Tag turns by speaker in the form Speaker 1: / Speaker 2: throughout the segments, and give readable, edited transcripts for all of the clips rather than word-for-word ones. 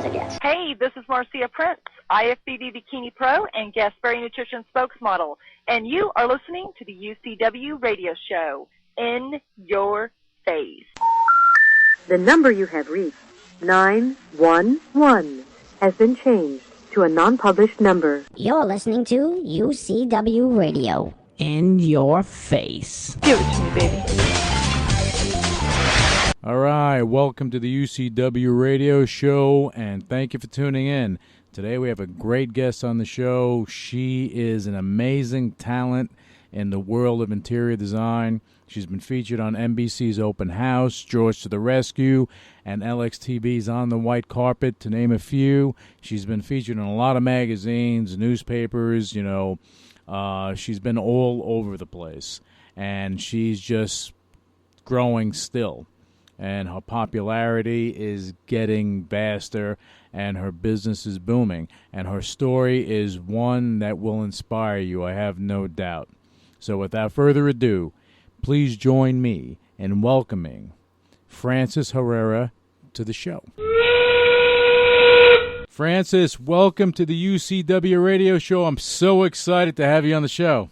Speaker 1: as it gets.
Speaker 2: Hey, this is Marcia Prince, IFBB Bikini Pro and Guest Berry Nutrition spokesmodel, and you are listening to the UCW radio show, In Your Face.
Speaker 3: The number you have reached, 911, has been changed to a non-published number.
Speaker 1: You're listening to UCW Radio.
Speaker 4: In your face.
Speaker 2: Give it to me, baby.
Speaker 5: All right, welcome to the UCW radio show, and thank you for tuning in. Today we have a great guest on the show. She is an amazing talent in the world of interior design. She's been featured on NBC's Open House, George to the Rescue, and LXTV's On the White Carpet, to name a few. She's been featured in a lot of magazines, newspapers, she's been all over the place, and she's just growing still. And her popularity is getting vaster, and her business is booming. And her story is one that will inspire you, I have no doubt. So without further ado, please join me in welcoming Frances Herrera to the show. Frances, welcome to the UCW radio show. I'm so excited to have you on the show.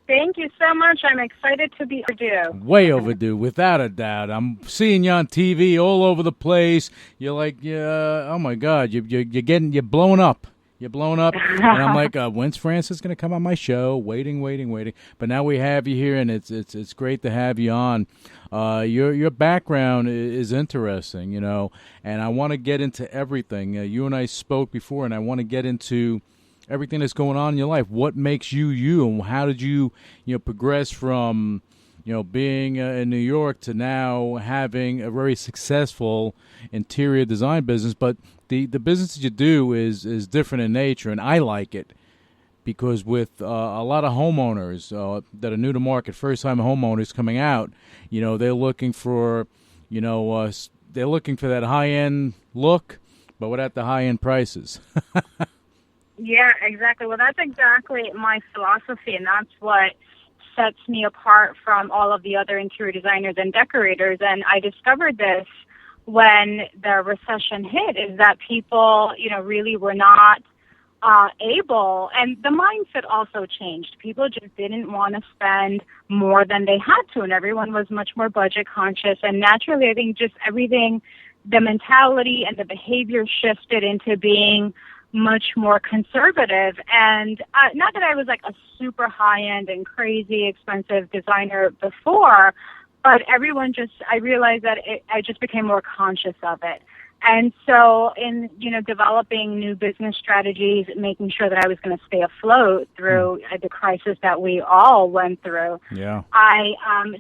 Speaker 6: Thank you so much. I'm excited to be overdue.
Speaker 5: Way overdue, without a doubt. I'm seeing you on TV all over the place. You're like, oh my God, you're blowing up. You're blowing up. And I'm like, when's Frances going to come on my show? Waiting. But now we have you here, and it's great to have you on. Your background is interesting, and I want to get into everything. You and I spoke before, and I want to get into everything that's going on in your life. What makes you you, and how did you progress from being in New York to now having a very successful interior design business? But the business that you do is different in nature, and I like it because with a lot of homeowners that are new to market, first-time homeowners coming out, they're looking for that high-end look, but without the high-end prices.
Speaker 6: Yeah, exactly. Well, that's exactly my philosophy, and that's what sets me apart from all of the other interior designers and decorators. And I discovered this when the recession hit, is that people, really were not able, and the mindset also changed. People just didn't want to spend more than they had to, and everyone was much more budget conscious. And naturally, I think just everything, the mentality and the behavior shifted into being much more conservative. And not that I was like a super high-end and crazy expensive designer before, but I realized that I just became more conscious of it. And so in, developing new business strategies, making sure that I was going to stay afloat through the crisis that we all went through, I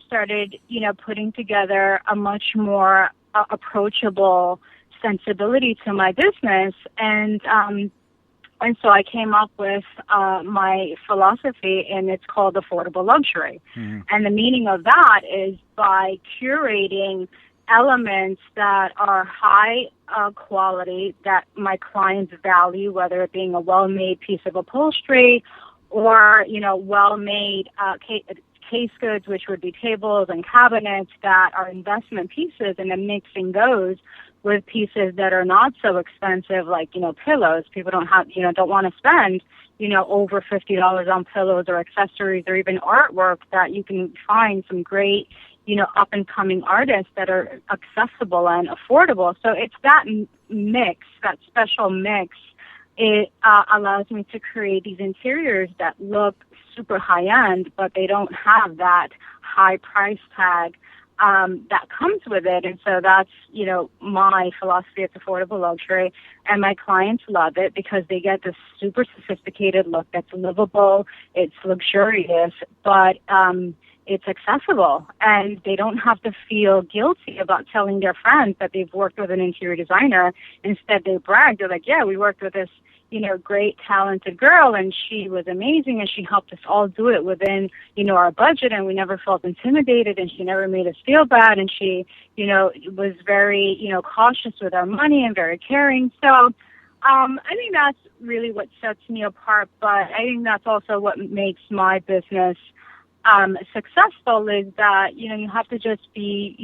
Speaker 6: started, putting together a much more approachable sensibility to my business, and so I came up with my philosophy, and it's called affordable luxury. Mm-hmm. And the meaning of that is by curating elements that are high quality that my clients value, whether it being a well-made piece of upholstery or well-made case goods, which would be tables and cabinets that are investment pieces, and then mixing those with pieces that are not so expensive, like, pillows. People don't want to spend, over $50 on pillows or accessories or even artwork that you can find some great, up-and-coming artists that are accessible and affordable. So it's that mix, that special mix. It allows me to create these interiors that look super high-end, but they don't have that high price tag that comes with it. And so that's, my philosophy. It's affordable luxury. And my clients love it because they get this super sophisticated look that's livable, it's luxurious, but it's accessible. And they don't have to feel guilty about telling their friends that they've worked with an interior designer. Instead, they brag. They're like, yeah, we worked with this great, talented girl, and she was amazing, and she helped us all do it within, our budget, and we never felt intimidated, and she never made us feel bad, and she, was very, cautious with our money and very caring. So I think that's really what sets me apart, but I think that's also what makes my business successful, is that, you have to just be,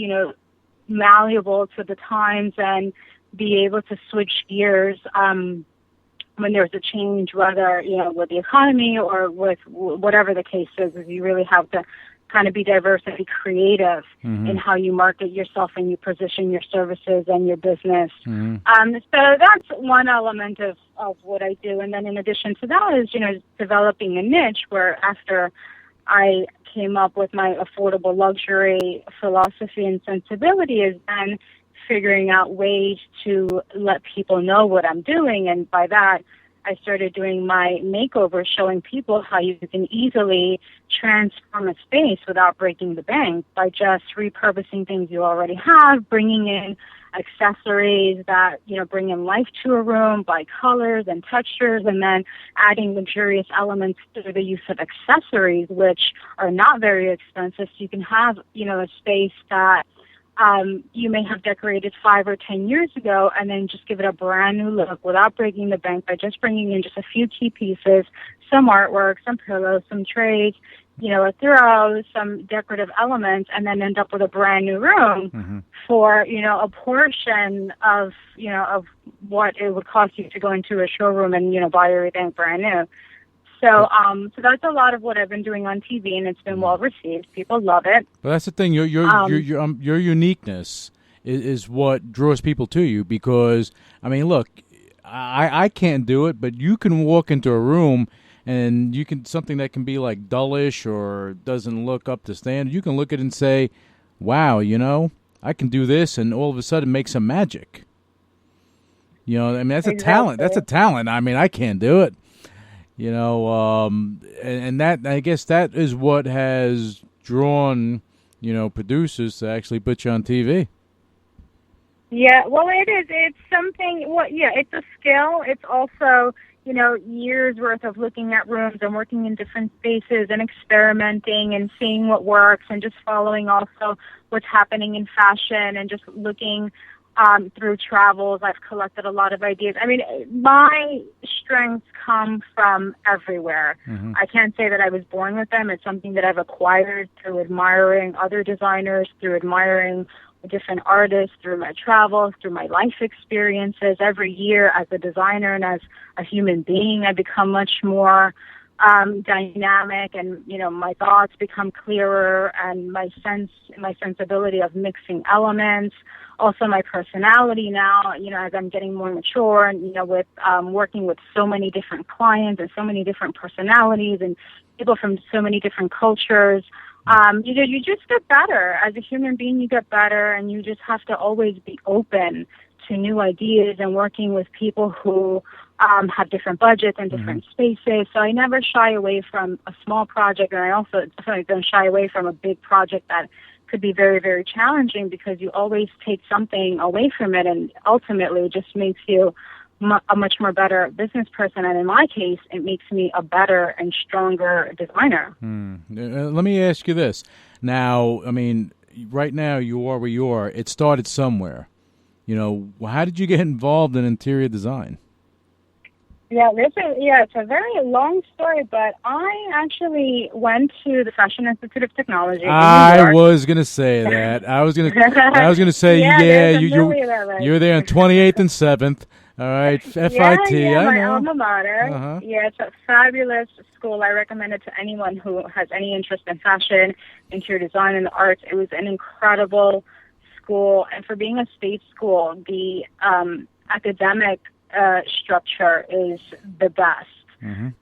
Speaker 6: malleable to the times and be able to switch gears when there's a change, whether, with the economy or with whatever the case is you really have to kind of be diverse and be creative in how you market yourself and you position your services and your business. So that's one element of what I do. And then in addition to that is, developing a niche where after I came up with my affordable luxury philosophy and sensibility is then figuring out ways to let people know what I'm doing. And by that, I started doing my makeover, showing people how you can easily transform a space without breaking the bank by just repurposing things you already have, bringing in accessories that, bring in life to a room by colors and textures, and then adding luxurious elements through the use of accessories, which are not very expensive. So you can have, a space that you may have decorated 5 or 10 years ago and then just give it a brand new look without breaking the bank by just bringing in just a few key pieces, some artwork, some pillows, some trays, a throw, some decorative elements, and then end up with a brand new room for, a portion of, of what it would cost you to go into a showroom and, buy everything brand new. So, so that's a lot of what I've been doing on TV, and it's been well received. People love it.
Speaker 5: But that's the thing. Your uniqueness is what draws people to you. Because look, I can't do it, but you can walk into a room and you can something that can be like dullish or doesn't look up to standard. You can look at it and say, "Wow, I can do this," and all of a sudden make some magic. That's a talent. That's a talent. I can't do it. And that, I guess that is what has drawn, producers to actually put you on TV.
Speaker 6: Yeah, well, it is. It's something, it's a skill. It's also, years worth of looking at rooms and working in different spaces and experimenting and seeing what works and just following also what's happening in fashion and just looking through travels. I've collected a lot of ideas. My strengths come from everywhere. I can't say that I was born with them. It's something that I've acquired through admiring other designers, through admiring different artists, through my travels, through my life experiences. Every year as a designer and as a human being, I become much more dynamic, and my thoughts become clearer, and my sensibility of mixing elements, also my personality now, as I'm getting more mature and with working with so many different clients and so many different personalities and people from so many different cultures. You just get better as a human being. You get better, and you just have to always be open to new ideas and working with people who have different budgets and different spaces. So I never shy away from a small project, and I also definitely don't shy away from a big project that could be very, very challenging, because you always take something away from it, and ultimately it just makes you a much more better business person. And in my case, it makes me a better and stronger designer.
Speaker 5: Let me ask you this. Now, right now you are where you are. It started somewhere. How did you get involved in interior design?
Speaker 6: Yeah, it's a very long story, but I actually went to the Fashion Institute of Technology.
Speaker 5: I was going to say that. I was going to say, you're there on 28th and 7th. All right, FIT.
Speaker 6: Yeah, my
Speaker 5: I know.
Speaker 6: alma mater. Yeah, it's a fabulous school. I recommend it to anyone who has any interest in fashion, interior design, and the arts. It was an incredible school, and for being a state school, the academic structure is the best.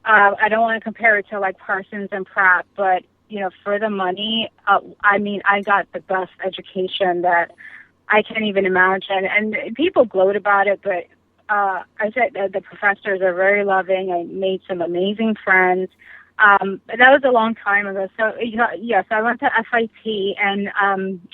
Speaker 6: I don't want to compare it to like Parsons and Pratt, but for the money, I got the best education that I can't even imagine. And people gloat about it, but I said that the professors are very loving. I made some amazing friends. But that was a long time ago. So yes, I went to FIT, and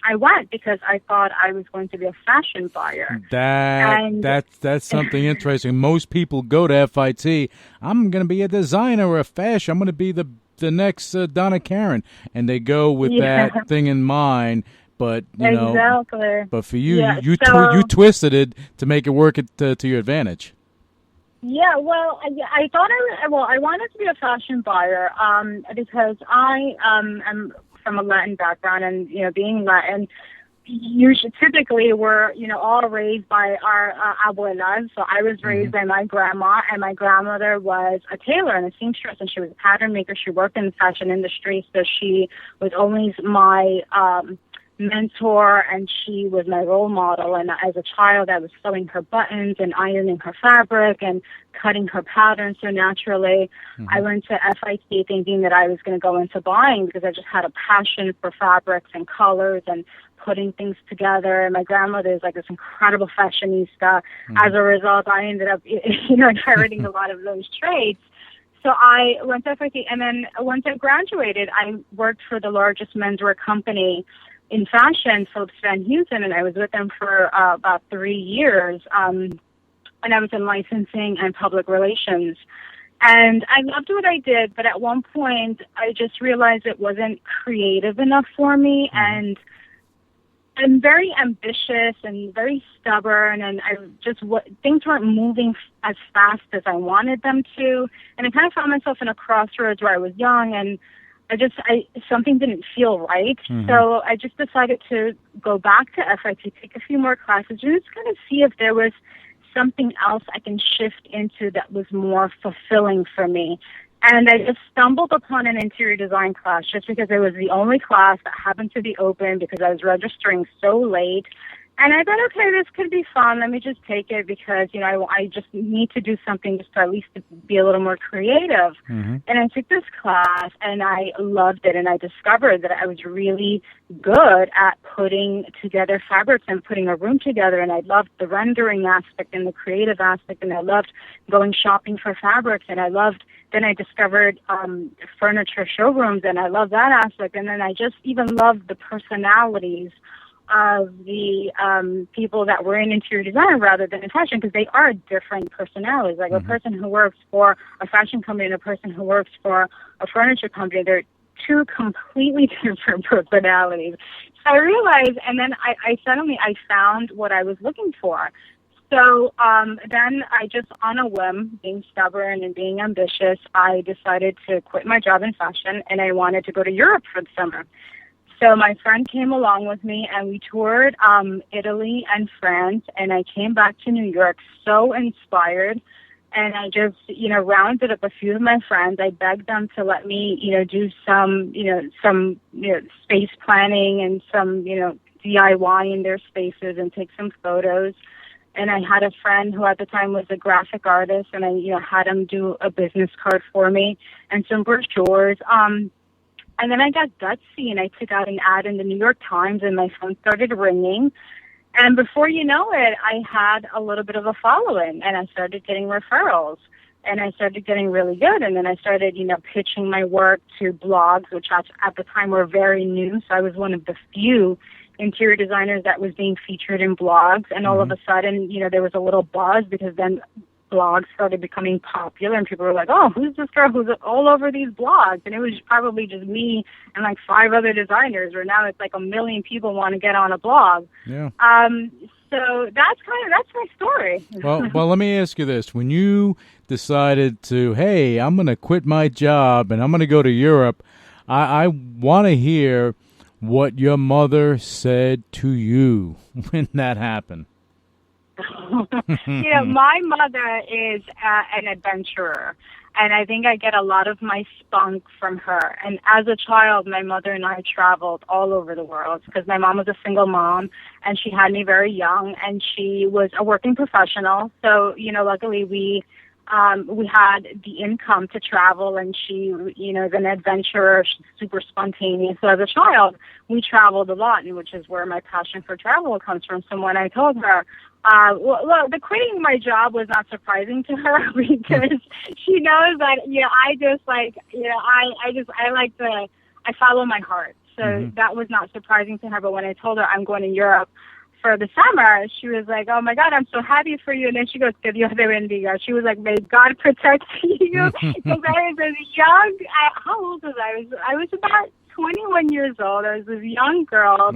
Speaker 6: I went because I thought I was going to be a fashion buyer.
Speaker 5: That's something interesting. Most people go to FIT. I'm going to be a designer or a fashion. I'm going to be the next Donna Karan, and they go with that thing in mind. But
Speaker 6: exactly.
Speaker 5: But for you, you twisted it to make it work to your advantage.
Speaker 6: Yeah, well, I thought I wanted to be a fashion buyer because I am from a Latin background, and being Latin, typically we're, all raised by our abuelas. So I was raised by my grandma, and my grandmother was a tailor and a seamstress, and she was a pattern maker. She worked in the fashion industry, so she was always my mentor, and she was my role model. And as a child, I was sewing her buttons and ironing her fabric and cutting her patterns. So naturally, I went to FIT thinking that I was going to go into buying because I just had a passion for fabrics and colors and putting things together. And my grandmother is like this incredible fashionista. As a result, I ended up, inheriting a lot of those traits. So I went to FIT, and then once I graduated, I worked for the largest menswear company in fashion, Phillips Van Heusen, and I was with them for about 3 years. And I was in licensing and public relations. And I loved what I did, but at one point, I just realized it wasn't creative enough for me. And I'm very ambitious and very stubborn, and things weren't moving as fast as I wanted them to. And I kind of found myself in a crossroads where I was young, and something didn't feel right. So I just decided to go back to FIT, take a few more classes, and just kind of see if there was something else I can shift into that was more fulfilling for me. And I just stumbled upon an interior design class just because it was the only class that happened to be open because I was registering so late. And I thought, okay, this could be fun. Let me just take it because, I just need to do something just to at least be a little more creative. And I took this class, and I loved it. And I discovered that I was really good at putting together fabrics and putting a room together. And I loved the rendering aspect and the creative aspect. And I loved going shopping for fabrics. And then I discovered furniture showrooms, and I loved that aspect. And then I just even loved the personalities of the people that were in interior design rather than in fashion, because they are different personalities. Like a person who works for a fashion company and a person who works for a furniture company, they're two completely different personalities. So I realized, and then I suddenly found what I was looking for. So then I just, on a whim, being stubborn and being ambitious, I decided to quit my job in fashion, and I wanted to go to Europe for the summer. So my friend came along with me, and we toured Italy and France, and I came back to New York so inspired, and I just, rounded up a few of my friends. I begged them to let me, do some space planning and some, DIY in their spaces and take some photos. And I had a friend who at the time was a graphic artist, and I, had him do a business card for me and some brochures. And then I got gutsy, and I took out an ad in the New York Times, and my phone started ringing. And before you know it, I had a little bit of a following, and I started getting referrals, and I started getting really good. And then I started, pitching my work to blogs, which at the time were very new. So I was one of the few interior designers that was being featured in blogs. And all of a sudden, there was a little buzz because then blogs started becoming popular, and people were like, oh, who's this girl who's all over these blogs? And it was probably just me and like 5 other designers, where now it's like 1 million people want to get on a blog.
Speaker 5: Yeah.
Speaker 6: So that's my story.
Speaker 5: Well, let me ask you this. When you decided to, hey, I'm going to quit my job and I'm going to go to Europe, I want to hear what your mother said to you when that happened.
Speaker 6: My mother is an adventurer, and I think I get a lot of my spunk from her. And as a child, my mother and I traveled all over the world because my mom was a single mom, and she had me very young, and she was a working professional. So, luckily we had the income to travel, and she, is an adventurer. She's super spontaneous. So as a child, we traveled a lot, which is where my passion for travel comes from. So when I told her, the quitting my job was not surprising to her because she knows that, I follow my heart. So that was not surprising to her. But when I told her I'm going to Europe for the summer, she was like, oh my God, I'm so happy for you. And then she goes, que Dios te bendiga. She was like, may God protect you. Because I was as young, how old was I? I was about 21 years old. I was this young girl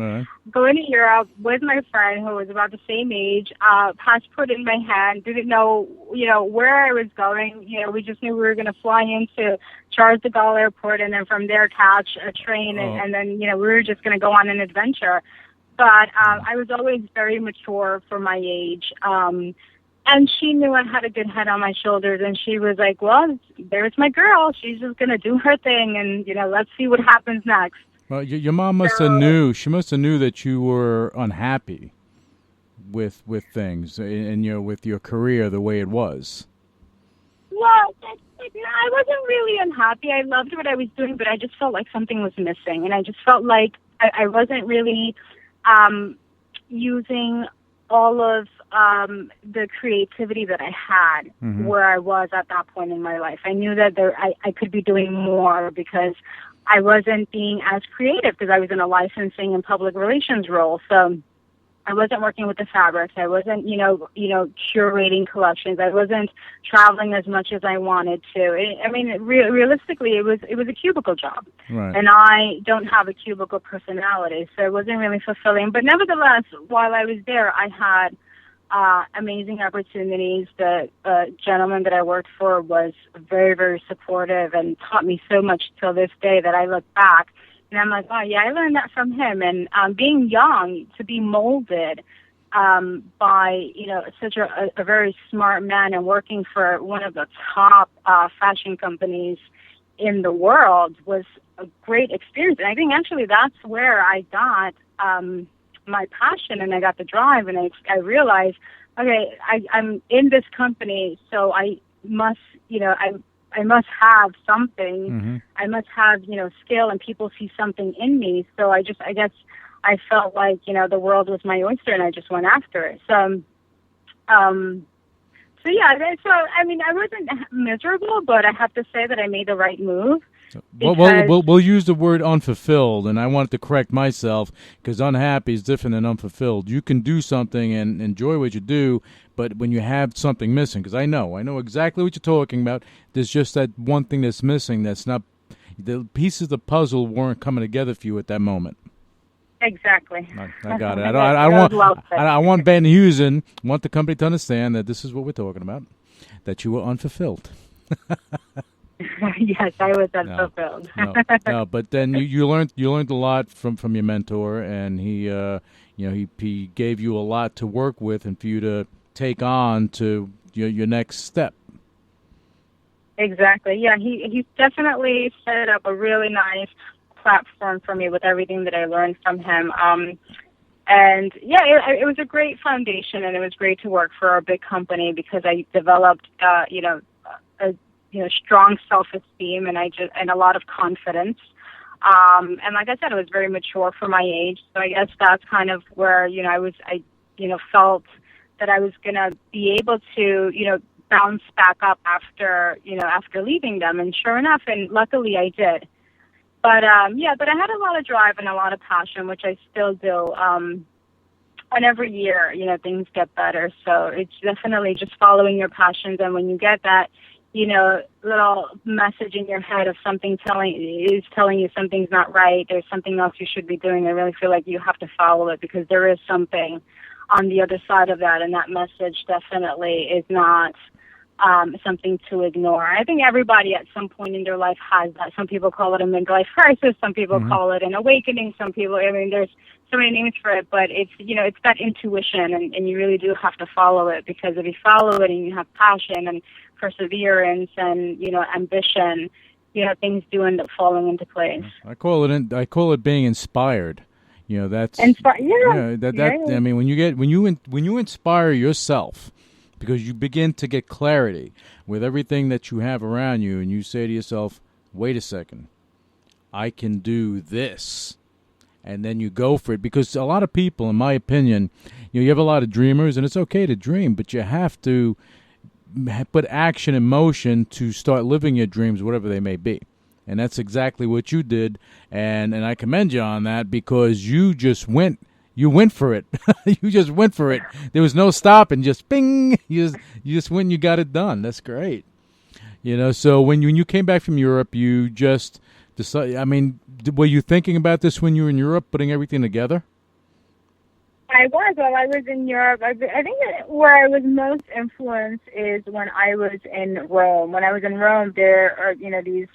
Speaker 6: going to Europe with my friend who was about the same age, passport in my hand, didn't know, where I was going. We just knew we were going to fly into Charles de Gaulle Airport and then from there catch a train and then, we were just going to go on an adventure. But I was always very mature for my age. And she knew I had a good head on my shoulders, and she was like, well, there's my girl. She's just going to do her thing, and, let's see what happens next.
Speaker 5: Well, your mom must have knew. She must have knew that you were unhappy with things and with your career the way it was.
Speaker 6: Well, I wasn't really unhappy. I loved what I was doing, but I just felt like something was missing, and I just felt like I wasn't really using all of the creativity that I had where I was at that point in my life. I knew that I could be doing more because I wasn't being as creative because I was in a licensing and public relations role. So I wasn't working with the fabrics. I wasn't, curating collections. I wasn't traveling as much as I wanted to. Realistically, it was a cubicle job,
Speaker 5: right.
Speaker 6: And I don't have a cubicle personality, so it wasn't really fulfilling. But nevertheless, while I was there, I had amazing opportunities. The gentleman that I worked for was very, very supportive and taught me so much till this day that I look back. And I'm like, oh, yeah, I learned that from him. And being young, to be molded by, such a very smart man and working for one of the top fashion companies in the world was a great experience. And I think actually that's where I got my passion and I got the drive. And I realized, okay, I'm in this company, so I must, I must have something.
Speaker 5: Mm-hmm.
Speaker 6: I must have, skill, and people see something in me. So I guess I felt like, the world was my oyster, and I just went after it. So yeah. So I wasn't miserable, but I have to say that I made the right move.
Speaker 5: We'll use the word unfulfilled, and I wanted to correct myself because unhappy is different than unfulfilled. You can do something and enjoy what you do, but when you have something missing, because I know exactly what you're talking about, there's just that one thing that's missing that's not, the pieces of the puzzle weren't coming together for you at that moment.
Speaker 6: Exactly.
Speaker 5: I got it. I want Ben Husen, want the company to understand that this is what we're talking about, that you were unfulfilled.
Speaker 6: Yes, I was unfulfilled.
Speaker 5: No, but then you learned a lot from your mentor, and he gave you a lot to work with and for you to take on to your next step.
Speaker 6: Exactly. Yeah, he definitely set up a really nice platform for me with everything that I learned from him. And yeah, it was a great foundation, and it was great to work for a big company because I developed, strong self-esteem and a lot of confidence. And like I said, it was very mature for my age. So I guess that's kind of where, I felt that I was going to be able to, bounce back up after leaving them. And sure enough, and luckily I did. But I had a lot of drive and a lot of passion, which I still do. And every year, things get better. So it's definitely just following your passions. And when you get that, little message in your head of something telling you something's not right, there's something else you should be doing, I really feel like you have to follow it because there is something on the other side of that, and that message definitely is not something to ignore. I think everybody at some point in their life has that. Some people call it a midlife crisis, some people call it an awakening, some people, there's so many names for it, but it's, it's that intuition, and you really do have to follow it, because if you follow it and you have passion and perseverance and, ambition, things do end up falling into place.
Speaker 5: I call it being inspired. That's
Speaker 6: when
Speaker 5: you inspire yourself, because you begin to get clarity with everything that you have around you, and you say to yourself, wait a second, I can do this. And then you go for it, because a lot of people, in my opinion, you have a lot of dreamers, and it's okay to dream, but you have to put action in motion to start living your dreams, whatever they may be. And that's exactly what you did, and I commend you on that, because you just went for it. You just went for it. There was no stopping, just bing. You just went and you got it done. That's great. So when you came back from Europe, you just decided, were you thinking about this when you were in Europe, putting everything together?
Speaker 6: I was. While I was in Europe, I think that where I was most influenced is when I was in Rome. When I was in Rome, there are, these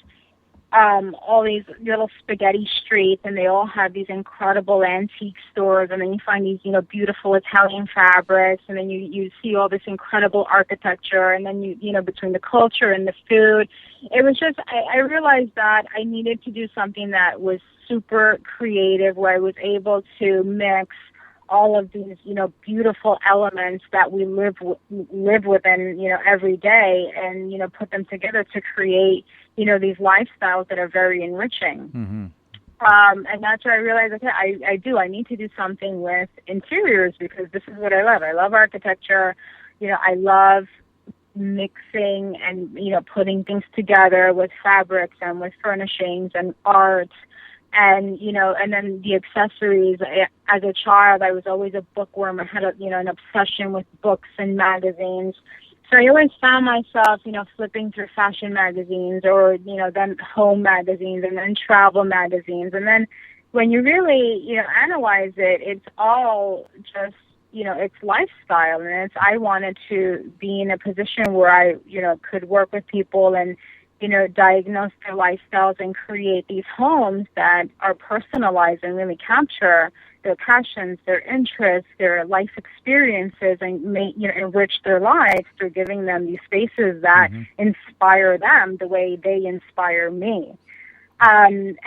Speaker 6: all these little spaghetti streets, and they all have these incredible antique stores, and then you find these, beautiful Italian fabrics, and then you see all this incredible architecture, and then between the culture and the food, it was just, I realized that I needed to do something that was super creative, where I was able to mix all of these, beautiful elements that we live within, every day, and, put them together to create, these lifestyles that are very enriching.
Speaker 5: Mm-hmm.
Speaker 6: And that's where I realized, okay, I need to do something with interiors, because this is what I love. I love architecture. I love mixing and, putting things together with fabrics and with furnishings and art. And, and then the accessories. As a child, I was always a bookworm. I had an obsession with books and magazines. So I always found myself, flipping through fashion magazines, or, then home magazines, and then travel magazines. And then when you really, analyze it, it's all just, it's lifestyle. And I wanted to be in a position where I, could work with people and, diagnose their lifestyles and create these homes that are personalized and really capture their passions, their interests, their life experiences, and enrich their lives through giving them these spaces that inspire them the way they inspire me. And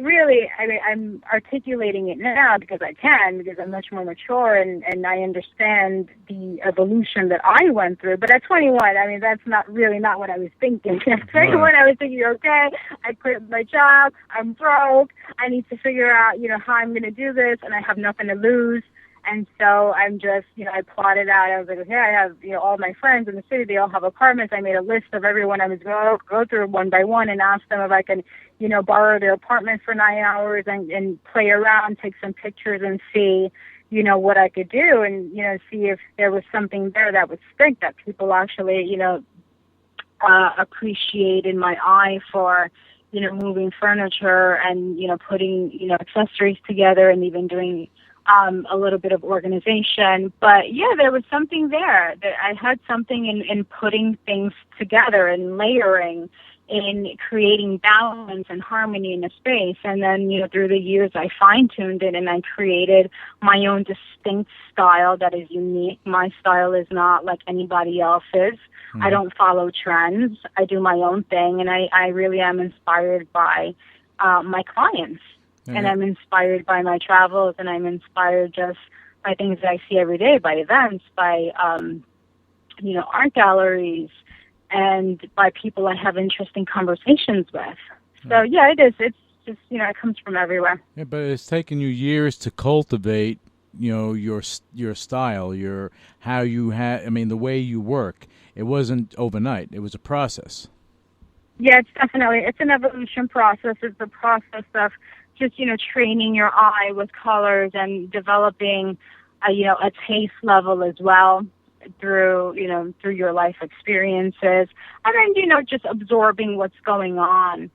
Speaker 6: really, I'm articulating it now because I'm much more mature, and I understand the evolution that I went through. But at 21, that's not what I was thinking. At 21, I was thinking, okay, I quit my job, I'm broke, I need to figure out, how I'm going to do this, and I have nothing to lose. And so I'm just, I plotted out. I was like, okay, I have, all my friends in the city. They all have apartments. I made a list of everyone I was going to go through one by one and ask them if I can, borrow their apartment for 9 hours and play around, take some pictures and see, what I could do, and, see if there was something there that would stick, that people actually, appreciated my eye for, moving furniture and, putting, accessories together, and even doing a little bit of organization. But yeah, there was something there. That I had something in putting things together and layering, in creating balance and harmony in a space. And then, through the years, I fine-tuned it, and I created my own distinct style that is unique. My style is not like anybody else's. Mm-hmm. I don't follow trends. I do my own thing, and I really am inspired by my clients. Mm-hmm. And I'm inspired by my travels, and I'm inspired just by things that I see every day, by events, by, art galleries, and by people I have interesting conversations with. So, yeah, it is. It's just, it comes from everywhere.
Speaker 5: Yeah, but it's taken you years to cultivate, your style, the way you work. It wasn't overnight. It was a process.
Speaker 6: Yeah, it's an evolution process. It's a process of just, training your eye with colors and developing, a taste level as well through your life experiences. And then, just absorbing what's going on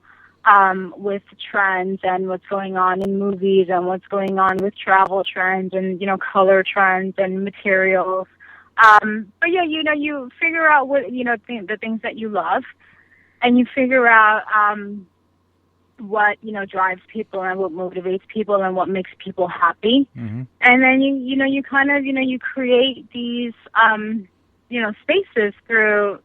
Speaker 6: with trends, and what's going on in movies, and what's going on with travel trends, and, color trends and materials. But yeah, you figure out what, the things that you love, and you figure out, what, drives people, and what motivates people, and what makes people happy. Mm-hmm. And then you kind of, you create these, spaces through,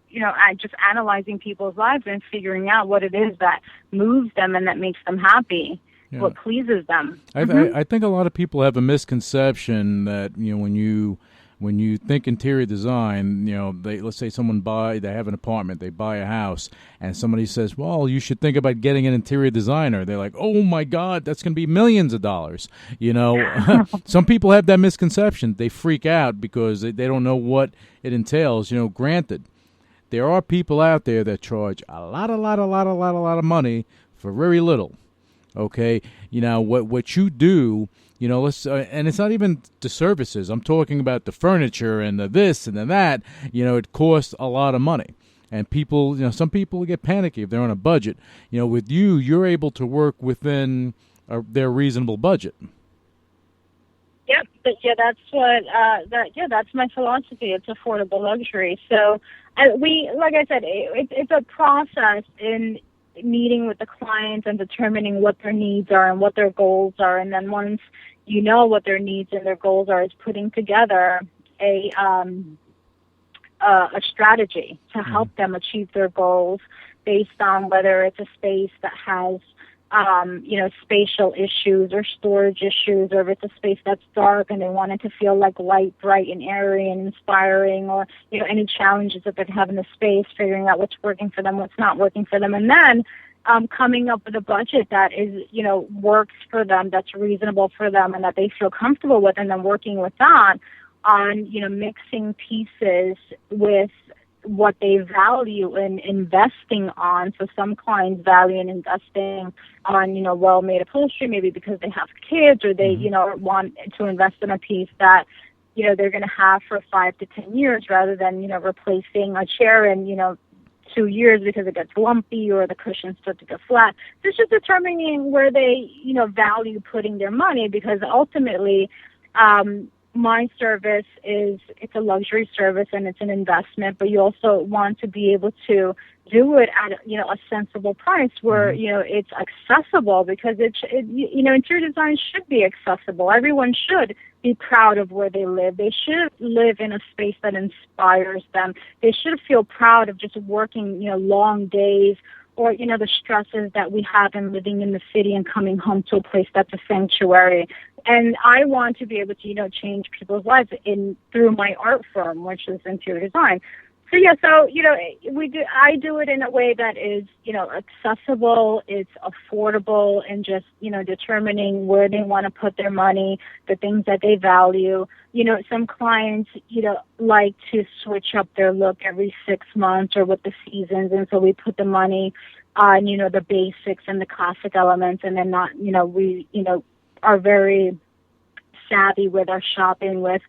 Speaker 6: just analyzing people's lives and figuring out what it is that moves them and that makes them happy, what pleases them.
Speaker 5: I think a lot of people have a misconception that, when you think interior design, let's say they have an apartment, they buy a house, and somebody says, well, you should think about getting an interior designer. They're like, oh my God, that's going to be millions of dollars. Some people have that misconception. They freak out because they don't know what it entails. Granted, there are people out there that charge a lot of money for very little. Okay. What you do, and it's not even the services. I'm talking about the furniture and the this and the that. It costs a lot of money. And people, some people get panicky if they're on a budget. With you, you're able to work within their reasonable budget.
Speaker 6: Yep, but that's what. That's my philosophy. It's affordable luxury. So, like I said, it's a process in meeting with the clients and determining what their needs are and what their goals are. And then once you know what their needs and their goals are, is putting together a strategy to help them achieve their goals based on whether it's a space that has spatial issues or storage issues, or if it's a space that's dark and they want it to feel like light, bright, and airy and inspiring, or, any challenges that they have in the space, figuring out what's working for them, what's not working for them, and then coming up with a budget that is, works for them, that's reasonable for them, and that they feel comfortable with, and then working with that on, mixing pieces with what they value in investing on. So some clients value in investing on, well-made upholstery, maybe because they have kids, or they, want to invest in a piece that, they're going to have for 5 to 10 years, rather than, replacing a chair in, 2 years because it gets lumpy or the cushions start to get flat. So it's just determining where they, value putting their money, because ultimately, my service it's a luxury service and it's an investment, but you also want to be able to do it at a sensible price where it's accessible, because interior design should be accessible. Everyone should be proud of where they live. They should live in a space that inspires them. They should feel proud of just working long days, or the stresses that we have in living in the city and coming home to a place that's a sanctuary. And I want to be able to, change people's lives through my art firm, which is interior design. So I do it in a way that is, accessible, it's affordable, and just, determining where they want to put their money, the things that they value. Some clients, like to switch up their look every 6 months or with the seasons, and so we put the money on, the basics and the classic elements, and then we are very savvy with our shopping, with,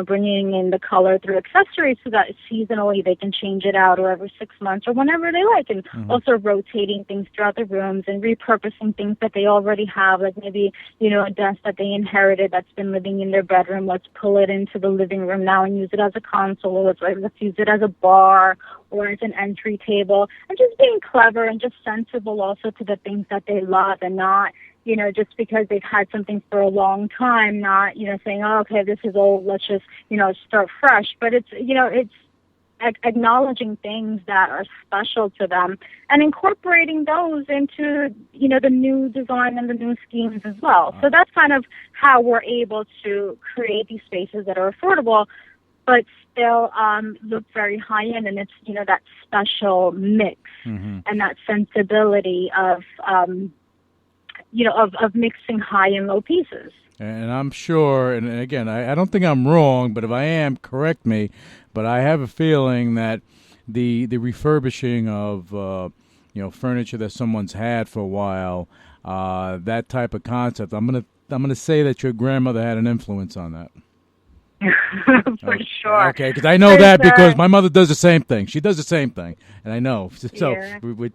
Speaker 6: bringing in the color through accessories so that seasonally they can change it out, or every 6 months, or whenever they like, and also rotating things throughout the rooms and repurposing things that they already have, like maybe, a desk that they inherited that's been living in their bedroom. Let's pull it into the living room now and use it as a console, or let's use it as a bar or as an entry table, and just being clever and just sensible also to the things that they love, and not, just because they've had something for a long time, not, saying, oh, okay, this is old, let's just, start fresh. But it's, it's acknowledging things that are special to them and incorporating those into, the new design and the new schemes as well. So that's kind of how we're able to create these spaces that are affordable, but still look very high-end, and it's, that special mix and that sensibility of mixing high and low pieces.
Speaker 5: And I'm sure, and again, I don't think I'm wrong, but if I am, correct me, but I have a feeling that the refurbishing of, furniture that someone's had for a while, that type of concept, I'm gonna say that your grandmother had an influence on that.
Speaker 6: For sure.
Speaker 5: Okay, because I know that because my mother does the same thing. She does the same thing, and I know. So with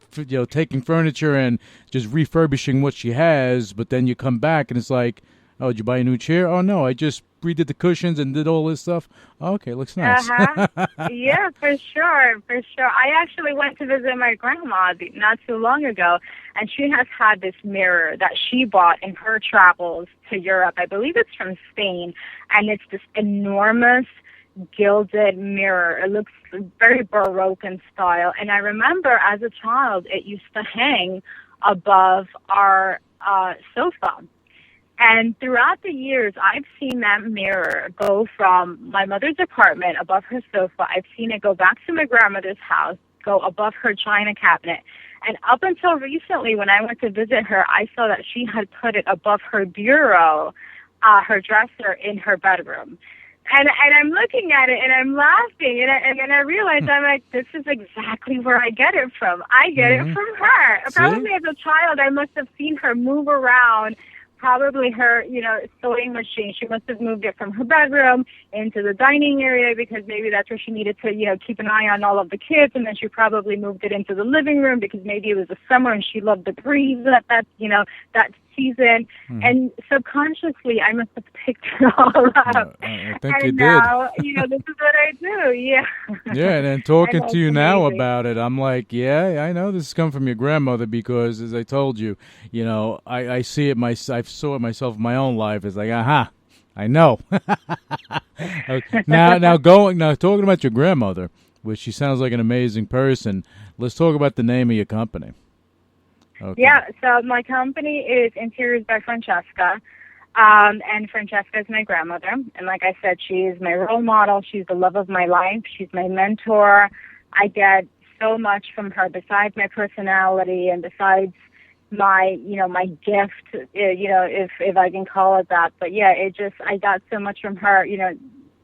Speaker 5: taking furniture and just refurbishing what she has, but then you come back and it's like, oh, did you buy a new chair? Oh no, I just redid the cushions and did all this stuff. Oh, okay, looks nice.
Speaker 6: Yeah, for sure. I actually went to visit my grandma not too long ago, and she has had this mirror that she bought in her travels to Europe. I believe it's from Spain, and it's this enormous gilded mirror. It looks very Baroque in style, and I remember as a child it used to hang above our sofa. And throughout the years, I've seen that mirror go from my mother's apartment above her sofa. I've seen it go back to my grandmother's house, go above her china cabinet. And up until recently, when I went to visit her, I saw that she had put it above her bureau, her dresser in her bedroom. And I'm looking at it and I'm laughing, and I realize I'm like, this is exactly where I get it from. I get it from her.
Speaker 5: See?
Speaker 6: Probably as a child, I must have seen her move around. Probably her, sewing machine. She must have moved it from her bedroom into the dining area because maybe that's where she needed to, keep an eye on all of the kids. And then she probably moved it into the living room because maybe it was the summer and she loved the breeze that season, and subconsciously I must have picked it all up.
Speaker 5: I think
Speaker 6: and
Speaker 5: you did.
Speaker 6: now, this is what I do. Yeah.
Speaker 5: Yeah, and then talking to you now
Speaker 6: amazing.
Speaker 5: about it, I'm like, yeah, I know this has come from your grandmother because, as I told you, I see it. I saw it myself in my own life. It's like, aha, I know. now talking about your grandmother, which she sounds like an amazing person. Let's talk about the name of your company. Okay.
Speaker 6: Yeah, so my company is Interiors by Francesca, and Francesca is my grandmother. And like I said, she is my role model. She's the love of my life. She's my mentor. I get so much from her besides my personality and besides my gift, if I can call it that. But yeah, I got so much from her,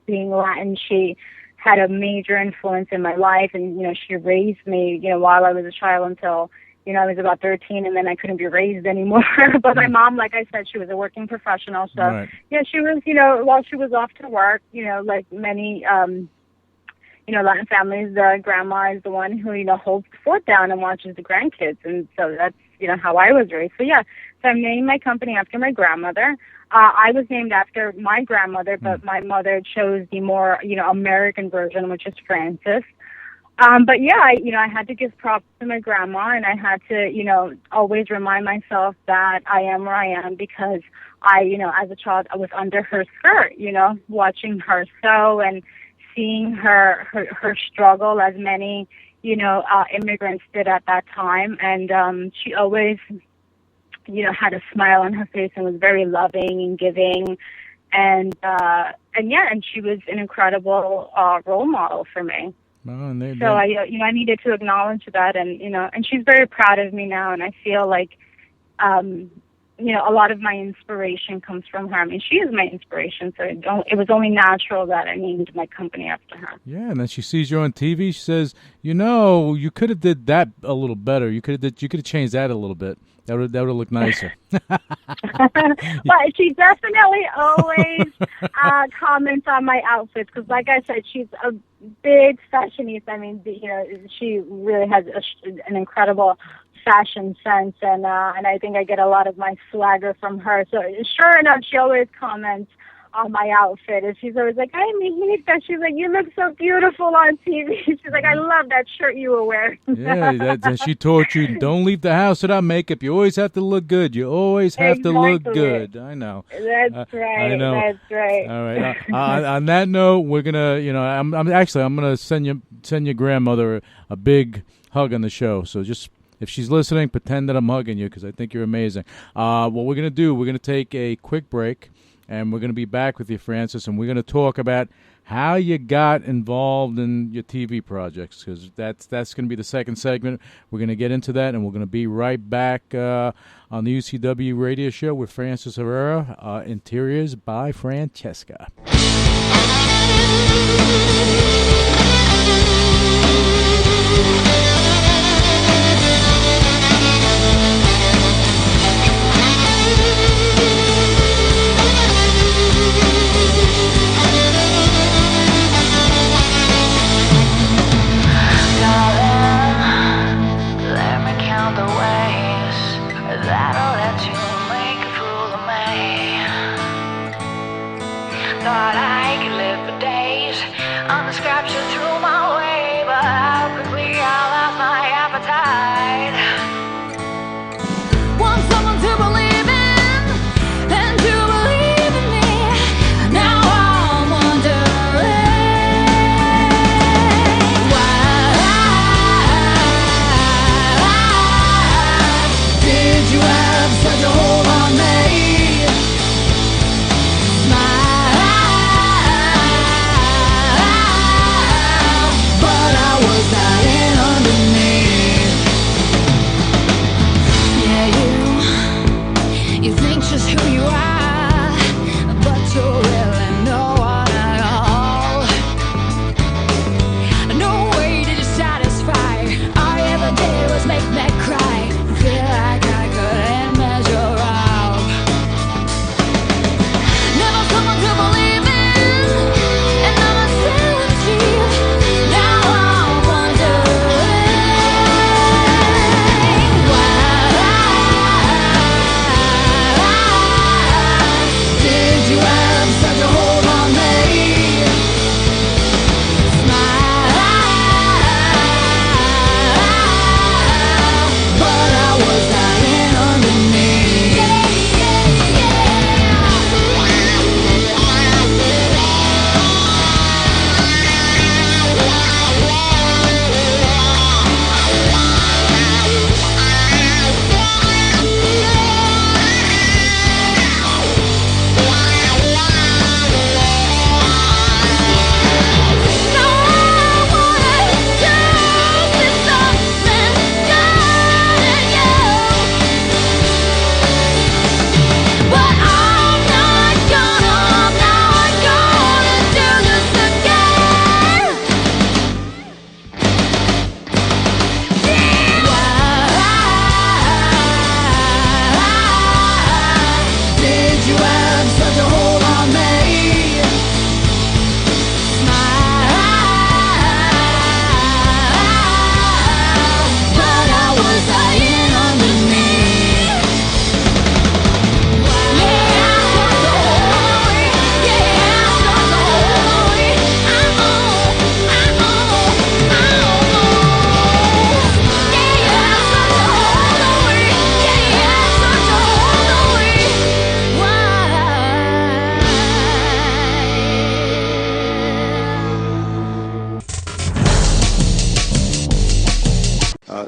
Speaker 6: being Latin. She had a major influence in my life, and, she raised me, while I was a child until, I was about 13, and then I couldn't be raised anymore. But my mom, like I said, she was a working professional. So,
Speaker 5: Right.
Speaker 6: yeah, she was, while she was off to work, like many, Latin families, the grandma is the one who, holds the fort down and watches the grandkids. And so that's, how I was raised. So, yeah, so I'm naming my company after my grandmother. I was named after my grandmother, but my mother chose the more, American version, which is Frances. But yeah, I had to give props to my grandma, and I had to, always remind myself that I am where I am because I, as a child, I was under her skirt, watching her sew and seeing her struggle as many, immigrants did at that time. And she always, had a smile on her face and was very loving and giving. And she was an incredible role model for me.
Speaker 5: Oh,
Speaker 6: So I needed to acknowledge that, and and she's very proud of me now, and I feel like, a lot of my inspiration comes from her. I mean, she is my inspiration, so it was only natural that I named my company after her.
Speaker 5: Yeah, and then she sees you on TV. She says, you could have did that a little better. You could have changed that a little bit. That would have looked nicer.
Speaker 6: But she definitely always comments on my outfits because, like I said, she's a big fashionista. I mean, she really has an incredible fashion sense, and I think I get a lot of my swagger from her. So sure enough, she always comments on my outfit, and she's always like, "Hey, mijita," she's like, "You look so beautiful on TV." She's like, "I love that shirt you were wearing."
Speaker 5: Yeah, that she taught you, don't leave the house without makeup. You always have to look good. You always have to look good. I know.
Speaker 6: That's right.
Speaker 5: I know.
Speaker 6: That's right.
Speaker 5: All right. On that note, we're gonna, I'm gonna send your grandmother a big hug on the show. So just, if she's listening, pretend that I'm hugging you because I think you're amazing. What we're going to do, we're going to take a quick break, and we're going to be back with you, Frances, and we're going to talk about how you got involved in your TV projects because that's going to be the second segment. We're going to get into that, and we're going to be right back on the UCW radio show with Frances Herrera, Interiors by Francesca.
Speaker 7: Thought I could live for days on the scraps you threw my way.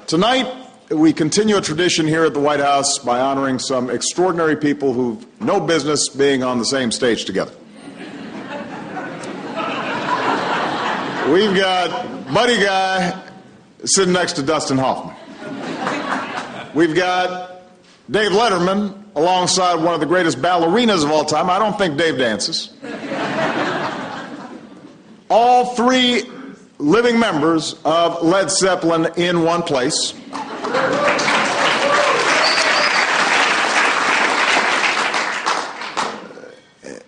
Speaker 7: Tonight, we continue a tradition here at the White House by honoring some extraordinary people who've no business being on the same stage together. We've got Buddy Guy sitting next to Dustin Hoffman. We've got Dave Letterman alongside one of the greatest ballerinas of all time. I don't think Dave dances. All three living members of Led Zeppelin in one place.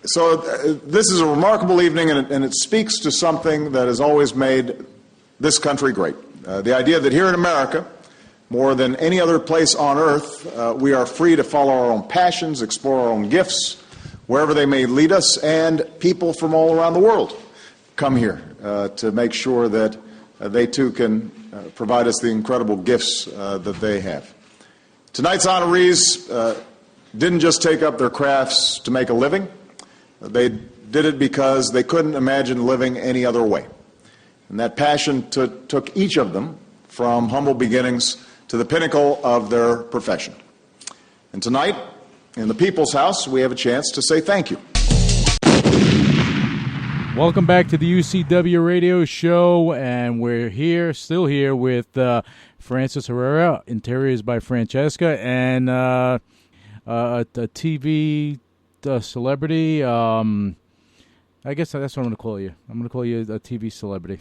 Speaker 7: So this is a remarkable evening, and it speaks to something that has always made this country great. The idea that here in America, more than any other place on earth, we are free to follow our own passions, explore our own gifts, wherever they may lead us, and people from all around the world come here to make sure that they too can provide us the incredible gifts that they have. Tonight's honorees didn't just take up their crafts to make a living. They did it because they couldn't imagine living any other way. And that passion took each of them from humble beginnings to the pinnacle of their profession. And tonight, in the People's House, we have a chance to say thank you.
Speaker 5: Welcome back to the UCW Radio Show, and we're still here with Francis Herrera, Interiors by Francesca, and a TV celebrity. I guess that's what I'm going to call you. I'm going to call you a TV celebrity.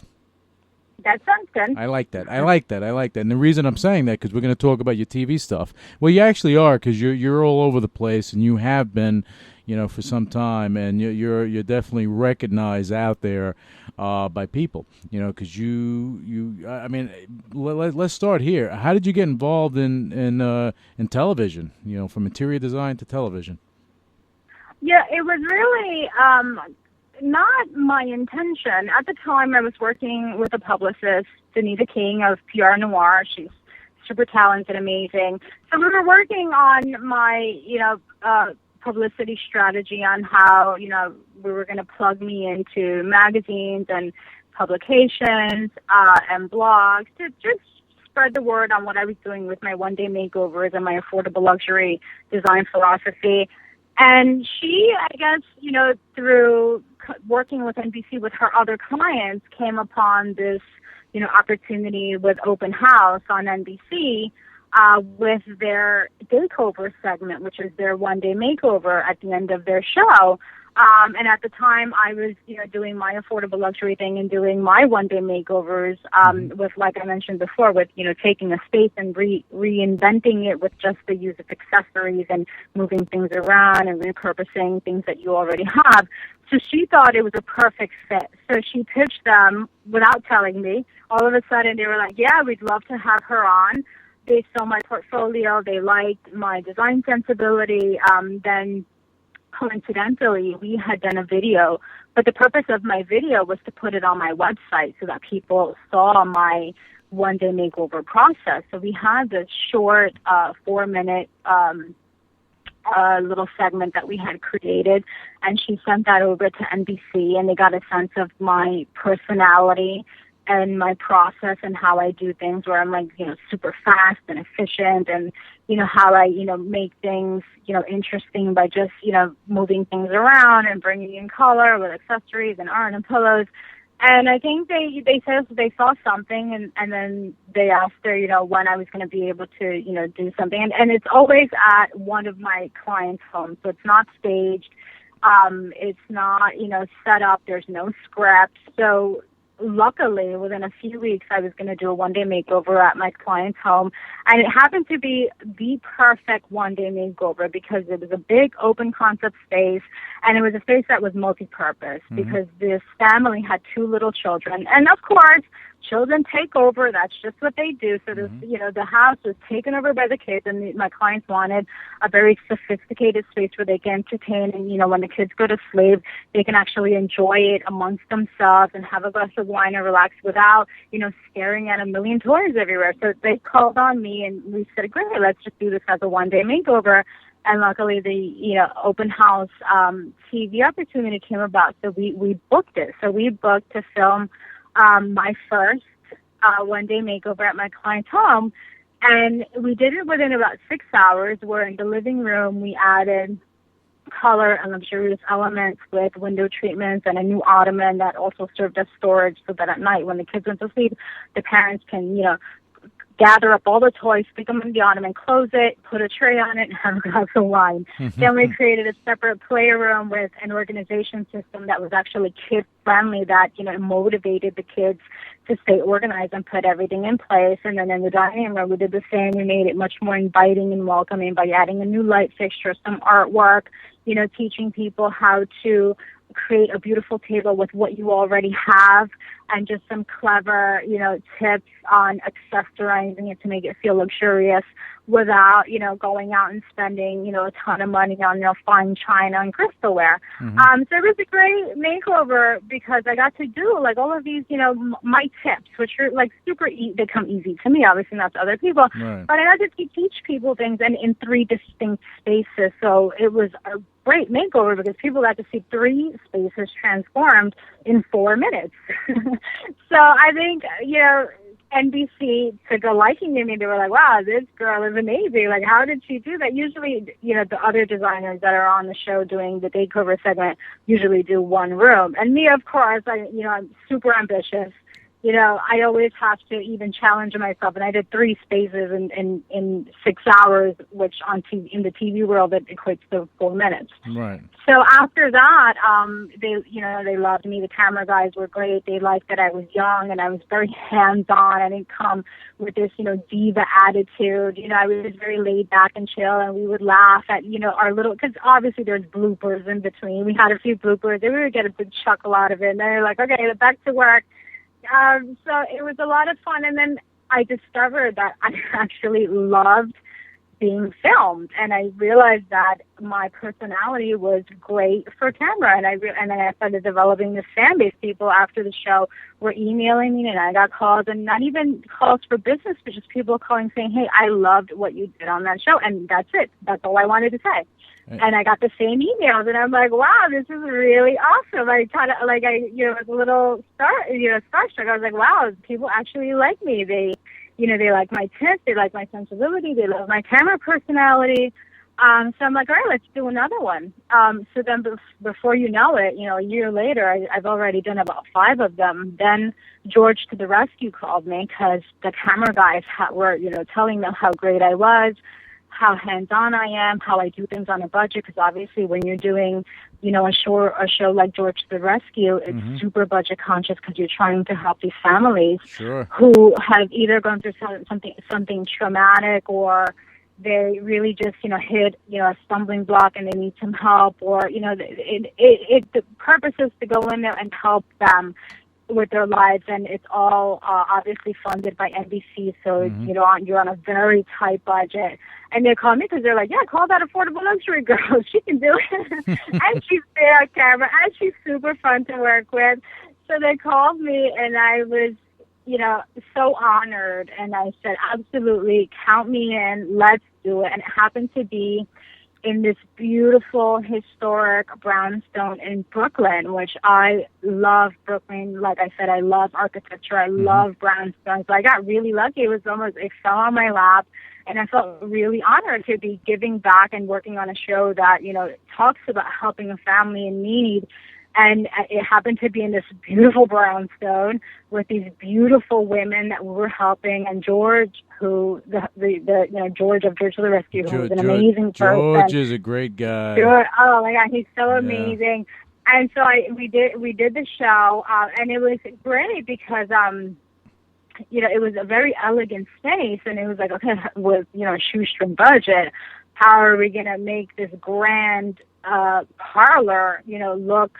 Speaker 6: That sounds good.
Speaker 5: I like that. And the reason I'm saying that, because we're going to talk about your TV stuff. Well, you actually are, because you're all over the place, and you have been, for some time, and you're definitely recognized out there by people, because I mean, let's start here. How did you get involved in television? From interior design to television.
Speaker 6: Yeah, it was really not my intention. At the time, I was working with a publicist, Danita King of PR Noir. She's super talented, amazing. So we were working on my, publicity strategy on how, we were going to plug me into magazines and publications and blogs to just spread the word on what I was doing with my one-day makeovers and my affordable luxury design philosophy. And she, I guess, through working with NBC with her other clients, came upon this, opportunity with Open House on NBC with their Dakeover segment, which is their one-day makeover at the end of their show. And at the time, I was, doing my affordable luxury thing and doing my one-day makeovers with, like I mentioned before, with, taking a space and reinventing it with just the use of accessories and moving things around and repurposing things that you already have. So she thought it was a perfect fit. So she pitched them without telling me. All of a sudden, they were like, yeah, we'd love to have her on. They saw my portfolio. They liked my design sensibility. Then coincidentally, we had done a video, but the purpose of my video was to put it on my website so that people saw my one-day makeover process. So we had this short 4-minute little segment that we had created, and she sent that over to NBC, and they got a sense of my personality and my process and how I do things, where I'm like, super fast and efficient, and, how I, make things, interesting by just, moving things around and bringing in color with accessories and art and pillows. And I think they said they saw something, and then they asked her, when I was going to be able to, do something. And it's always at one of my clients' homes, so it's not staged. It's not, set up. There's no script. So luckily, within a few weeks, I was going to do a one-day makeover at my client's home. And it happened to be the perfect one-day makeover because it was a big open concept space, and it was a space that was multi-purpose because this family had 2 little children. And of course, children take over. That's just what they do. So this, the house was taken over by the kids, and my clients wanted a very sophisticated space where they can entertain. And, when the kids go to sleep, they can actually enjoy it amongst themselves and have a glass of wine and relax without, staring at a million toys everywhere. So they called on me, and we said, great, let's just do this as a one-day makeover. And luckily, the Open House TV opportunity came about, so we booked it. So we booked to film my first one-day makeover at my client's home. And we did it within about 6 hours. We're in the living room. We added color and luxurious elements with window treatments and a new ottoman that also served as storage so that at night when the kids went to sleep, the parents can, gather up all the toys, stick them in the ottoman, close it, put a tray on it, and have a glass of wine. Then we created a separate playroom with an organization system that was actually kid-friendly that, motivated the kids to stay organized and put everything in place. And then in the dining room, we did the same. We made it much more inviting and welcoming by adding a new light fixture, some artwork, teaching people how to create a beautiful table with what you already have, and just some clever, tips on accessorizing it to make it feel luxurious without, going out and spending, a ton of money on, fine china and crystalware. So it was a great makeover because I got to do like all of these, my tips, which are like they come easy to me, obviously not to other people,
Speaker 5: right.
Speaker 6: But I got to teach people things and in 3 distinct spaces. So it was a great makeover because people got to see 3 spaces transformed in 4 minutes. So I think, NBC took a liking to me. They were like, wow, this girl is amazing. Like, how did she do that? Usually, the other designers that are on the show doing the takeover segment usually do 1 room. And me, of course, I'm super ambitious. I always have to even challenge myself, and I did 3 spaces in 6 hours, which in the TV world it equates to 4 minutes.
Speaker 5: Right.
Speaker 6: So after that, they loved me. The camera guys were great. They liked that I was young and I was very hands-on. I didn't come with this, diva attitude. I was very laid back and chill, and we would laugh at, our little, because obviously there's bloopers in between. We had a few bloopers. They would get a big chuckle out of it, and they're like, okay, back to work. So it was a lot of fun, and then I discovered that I actually loved being filmed, and I realized that my personality was great for camera, and then I started developing this fan base. People after the show were emailing me, and I got calls, and not even calls for business, but just people calling saying, hey, I loved what you did on that show, and that's it. That's all I wanted to say. And I got the same emails, and I'm like, wow, this is really awesome. I kind of, was a little starstruck. I was like, wow, people actually like me. They like my tips, they like my sensibility, they love my camera personality. So I'm like, all right, let's do another one. So then before you know it, a year later, I've already done about 5 of them. Then George to the rescue called me because the camera guys were, telling them how great I was, how hands-on I am, how I do things on a budget, because obviously when you're doing, a show like George to the Rescue, it's super budget conscious because you're trying to help these families who have either gone through something traumatic, or they really just, hit, a stumbling block and they need some help, or, the purpose is to go in there and help them with their lives, and it's all obviously funded by NBC, so you're on a very tight budget. And they call me because they're like, yeah, call that Affordable Luxury Girl. She can do it. And she's there on camera, and she's super fun to work with. So they called me, and I was, so honored, and I said, absolutely, count me in, let's do it. And it happened to be in this beautiful historic brownstone in Brooklyn, which I love Brooklyn. Like I said, I love architecture. I love brownstones. So I got really lucky. It fell on my lap, and I felt really honored to be giving back and working on a show that, talks about helping a family in need. And it happened to be in this beautiful brownstone with these beautiful women that we were helping. And George, George of George to the Rescue, who was an amazing person.
Speaker 5: George is a great guy.
Speaker 6: Oh my God, he's so amazing. And so we did the show, and it was great because it was a very elegant space, and it was like, okay, with a shoestring budget, how are we gonna make this grand parlor, look,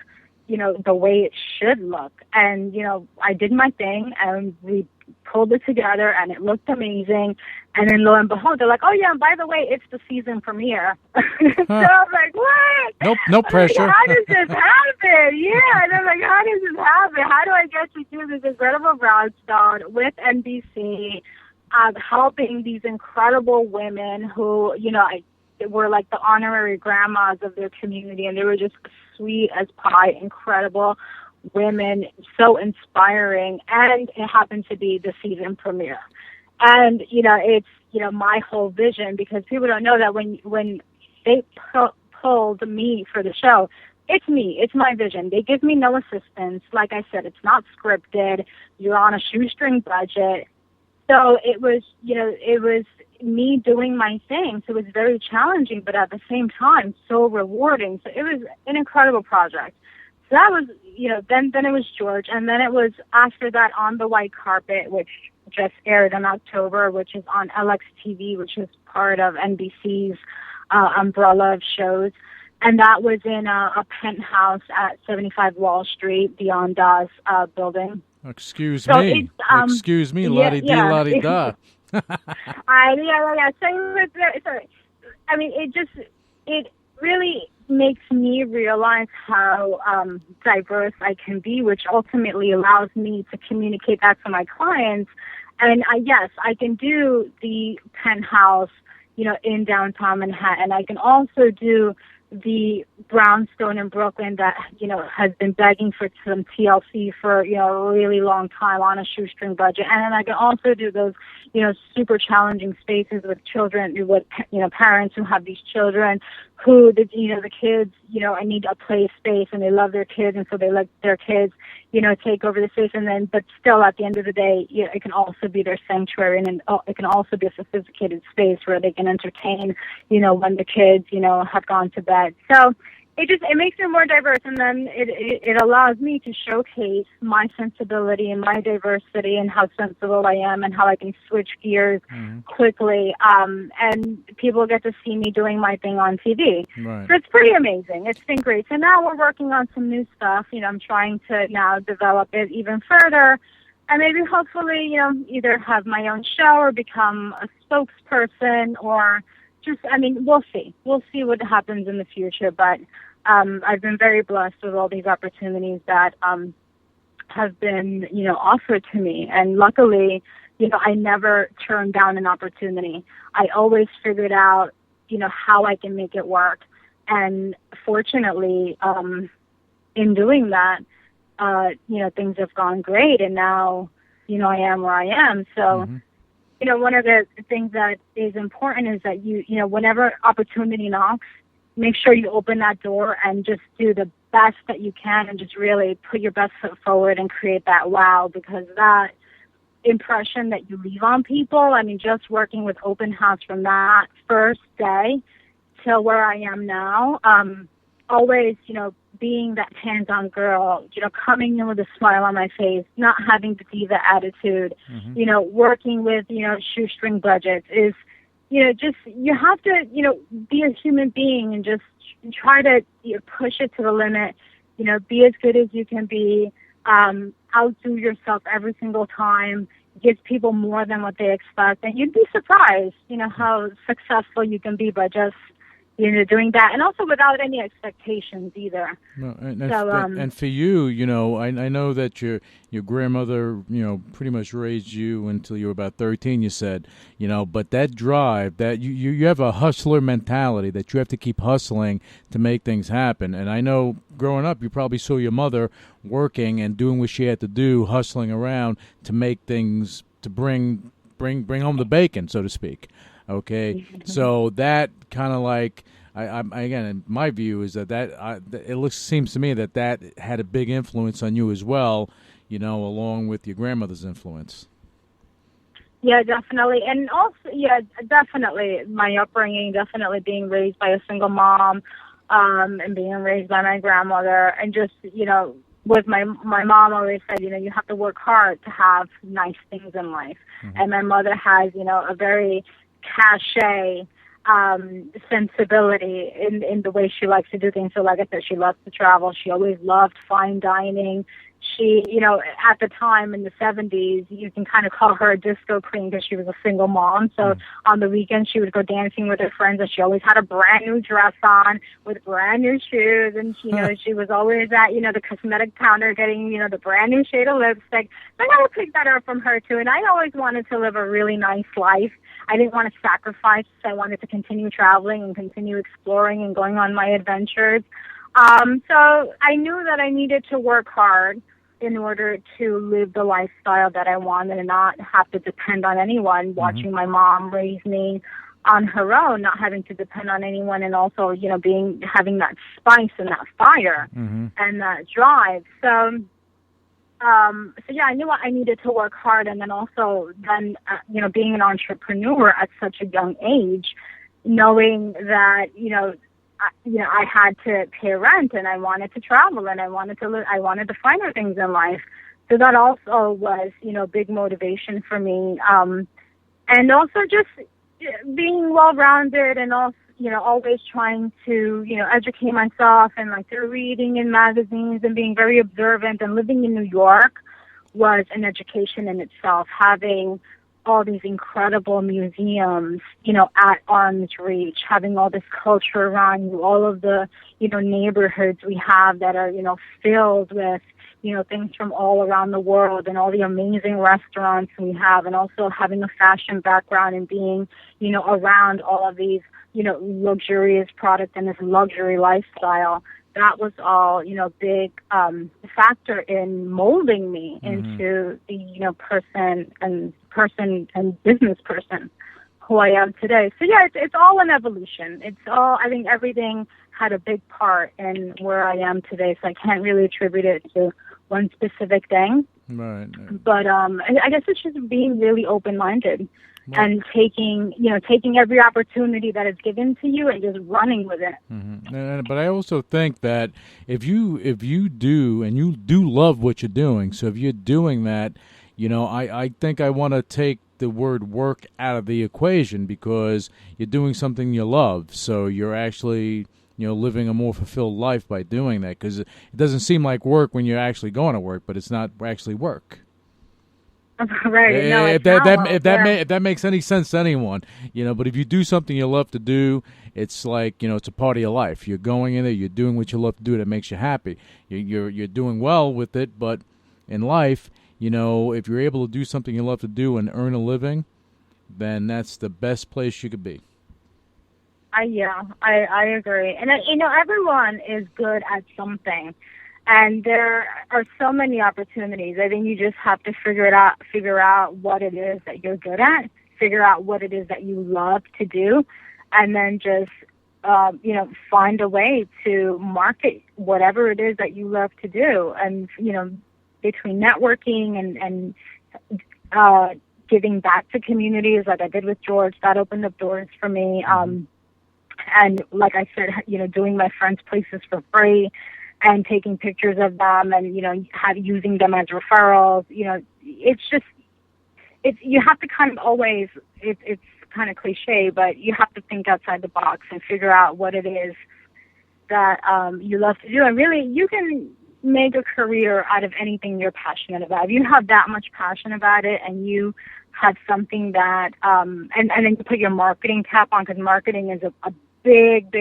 Speaker 6: the way it should look? And, I did my thing, and we pulled it together, and it looked amazing. And then lo and behold, they're like, oh yeah, and by the way, it's the season premiere. So I'm like, what?
Speaker 5: No pressure.
Speaker 6: Like, how does this happen? Yeah, and I'm like, how does this happen? How do I get to do this incredible brownstone with NBC, helping these incredible women who, were like the honorary grandmas of their community, and they were just sweet as pie, incredible women, so inspiring, and it happened to be the season premiere. And, it's, my whole vision, because people don't know that when they pulled me for the show, it's me. It's my vision. They give me no assistance. Like I said, it's not scripted. You're on a shoestring budget. So it was me doing my thing. So it was very challenging, but at the same time, so rewarding. So it was an incredible project. So that was, then it was George. And then it was after that On the White Carpet, which just aired in October, which is on LXTV, which is part of NBC's umbrella of shows. And that was in a penthouse at 75 Wall Street, the Ondas building.
Speaker 5: Excuse me, la-di-dee-la-di-da.
Speaker 6: So I mean, it really makes me realize how diverse I can be, which ultimately allows me to communicate that to my clients. And yes, I can do the penthouse, in downtown Manhattan. I can also do the brownstone in Brooklyn that, has been begging for some TLC for, a really long time on a shoestring budget. And then I can also do those, super challenging spaces with children, with, parents who have these children who, the kids, need a play space and they love their kids. And so they let their kids, take over the space. And then, but still at the end of the day, it can also be their sanctuary, and it can also be a sophisticated space where they can entertain, when the kids, have gone to bed. So it makes it more diverse, and then it allows me to showcase my sensibility and my diversity and how sensible I am and how I can switch gears quickly. And people get to see me doing my thing on TV.
Speaker 5: Right.
Speaker 6: So it's pretty amazing. It's been great. So now we're working on some new stuff. I'm trying to now develop it even further. And maybe hopefully, either have my own show or become a spokesperson or just, we'll see. We'll see what happens in the future. But I've been very blessed with all these opportunities that have been, offered to me. And luckily, I never turned down an opportunity. I always figured out, how I can make it work. And fortunately, in doing that, things have gone great. And now, I am where I am. So, one of the things that is important is that whenever opportunity knocks, make sure you open that door and just do the best that you can and just really put your best foot forward and create that wow, because that impression that you leave on people, just working with Open House from that first day till where I am now, always, being that hands-on girl, coming in with a smile on my face, not having the diva attitude, working with, shoestring budgets is, just, you have to, be a human being and just try to push it to the limit, be as good as you can be, outdo yourself every single time, give people more than what they expect. And you'd be surprised, how successful you can be by just, doing that, and also without any expectations either.
Speaker 5: No, and for you, I know that your grandmother, pretty much raised you until you were about 13, you said, but that drive, that you have a hustler mentality, that you have to keep hustling to make things happen. And I know growing up, you probably saw your mother working and doing what she had to do, hustling around to make things, to bring home the bacon, so to speak. Okay, so that kind of like, I again, my view is that seems to me that had a big influence on you as well, along with your grandmother's influence.
Speaker 6: Yeah, definitely. And also, definitely my upbringing, definitely being raised by a single mom, and being raised by my grandmother, and just, with my mom always said, you have to work hard to have nice things in life. And my mother has, a very cachet sensibility in the way she likes to do things. So like I said, she loves to travel. She always loved fine dining. She, at the time in the 70s, you can kind of call her a disco queen because she was a single mom. So on the weekends, she would go dancing with her friends, and she always had a brand new dress on with brand new shoes. And, she was always at, the cosmetic counter getting, the brand new shade of lipstick. So I got to pick that up from her, too. And I always wanted to live a really nice life. I didn't want to sacrifice. I wanted to continue traveling and continue exploring and going on my adventures. So I knew that I needed to work hard in order to live the lifestyle that I wanted and not have to depend on anyone, watching my mom raise me on her own, not having to depend on anyone, and also, having that spice and that fire and that drive. So yeah, I knew I needed to work hard, and then also being an entrepreneur at such a young age, knowing that, I had to pay rent, and I wanted to travel, and I wanted to live, I wanted to find other things in life. So that also was, big motivation for me. And also just being well-rounded, and also, always trying to, educate myself, and like through reading in magazines and being very observant, and living in New York was an education in itself, having all these incredible museums, at arm's reach, having all this culture around you, all of the, neighborhoods we have that are, filled with, things from all around the world, and all the amazing restaurants we have, and also having a fashion background and being, around all of these, luxurious products and this luxury lifestyle. That was all, big factor in molding me into the, person and business person who I am today. So yeah, it's all an evolution. I think everything had a big part in where I am today. So I can't really attribute it to one specific thing.
Speaker 5: Right.
Speaker 6: But I guess it's just being really open-minded. And taking every opportunity that is given to you and just running with it.
Speaker 5: But I also think that if you do, and you do love what you're doing, so if you're doing that, I think I want to take the word work out of the equation, because you're doing something you love. So you're actually, living a more fulfilled life by doing that, because it doesn't seem like work when you're actually going to work, but it's not actually work.
Speaker 6: Right. No,
Speaker 5: if that makes any sense to anyone, but if you do something you love to do, it's like, it's a part of your life. You're going in there, you're doing what you love to do that makes you happy. You're doing well with it, but in life, if you're able to do something you love to do and earn a living, then that's the best place you could be.
Speaker 6: I agree. And everyone is good at something. And there are so many opportunities. I think you just have to figure out what it is that you're good at, figure out what it is that you love to do, and then just, find a way to market whatever it is that you love to do. And, between networking and giving back to communities like I did with George, that opened up doors for me. And like I said, doing my friends' places for free, and taking pictures of them, and, using them as referrals. It's you have to kind of always, it's kind of cliche, but you have to think outside the box and figure out what it is that you love to do. And really, you can make a career out of anything you're passionate about. If you have that much passion about it, and you have something that, and then you put your marketing cap on, because marketing is a big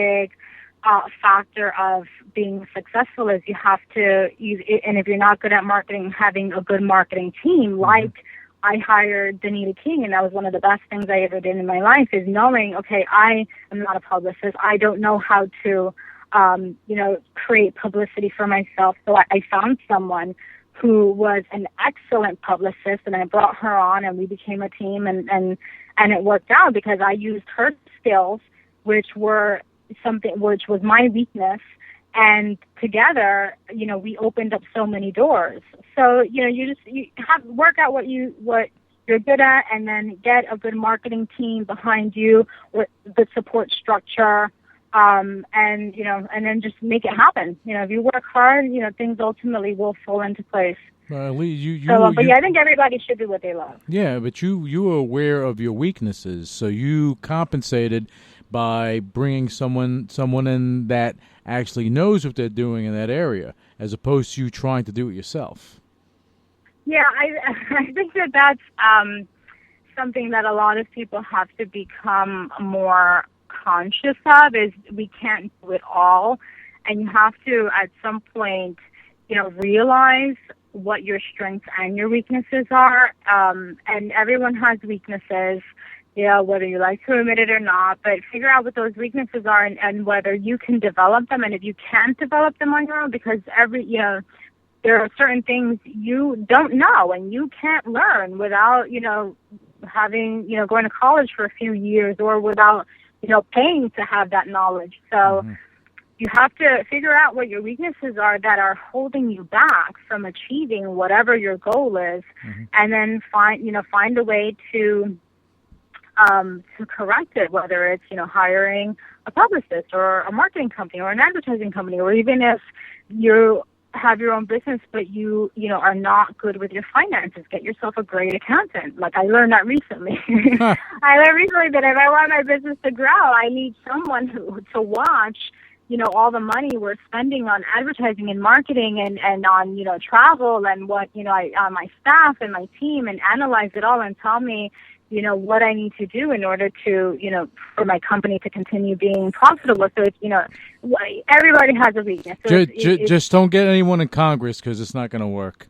Speaker 6: factor of being successful, is you have to use it. And if you're not good at marketing, having a good marketing team, like I hired Danita King, and that was one of the best things I ever did in my life, is knowing, okay, I am not a publicist. I don't know how to, create publicity for myself. So I found someone who was an excellent publicist, and I brought her on, and we became a team, and it worked out because I used her skills, which was my weakness, and together, we opened up so many doors. So, you have to work out what you're good at, and then get a good marketing team behind you with the support structure, and then just make it happen. If you work hard, things ultimately will fall into place.
Speaker 5: I
Speaker 6: think everybody should do what they love.
Speaker 5: Yeah, but you were aware of your weaknesses, so you compensated by bringing someone in that actually knows what they're doing in that area, as opposed to you trying to do it yourself.
Speaker 6: Yeah, I think that's something that a lot of people have to become more conscious of, is we can't do it all, and you have to at some point, realize what your strengths and your weaknesses are, and everyone has weaknesses. whether you like to admit it or not, but figure out what those weaknesses are and whether you can develop them, and if you can't develop them on your own, because there are certain things you don't know and you can't learn without, having, going to college for a few years, or without, paying to have that knowledge. So you have to figure out what your weaknesses are that are holding you back from achieving whatever your goal is, and then find a way to correct it, whether it's, hiring a publicist or a marketing company or an advertising company, or even if you have your own business but you are not good with your finances, get yourself a great accountant. Like I learned that recently. I learned recently that if I want my business to grow, I need someone to watch all the money we're spending on advertising and marketing and on, travel and what, on my staff and my team, and analyze it all and tell me, what I need to do in order to, for my company to continue being profitable. So it's, everybody has a weakness. So
Speaker 5: just don't get anyone in Congress, because it's not going to work.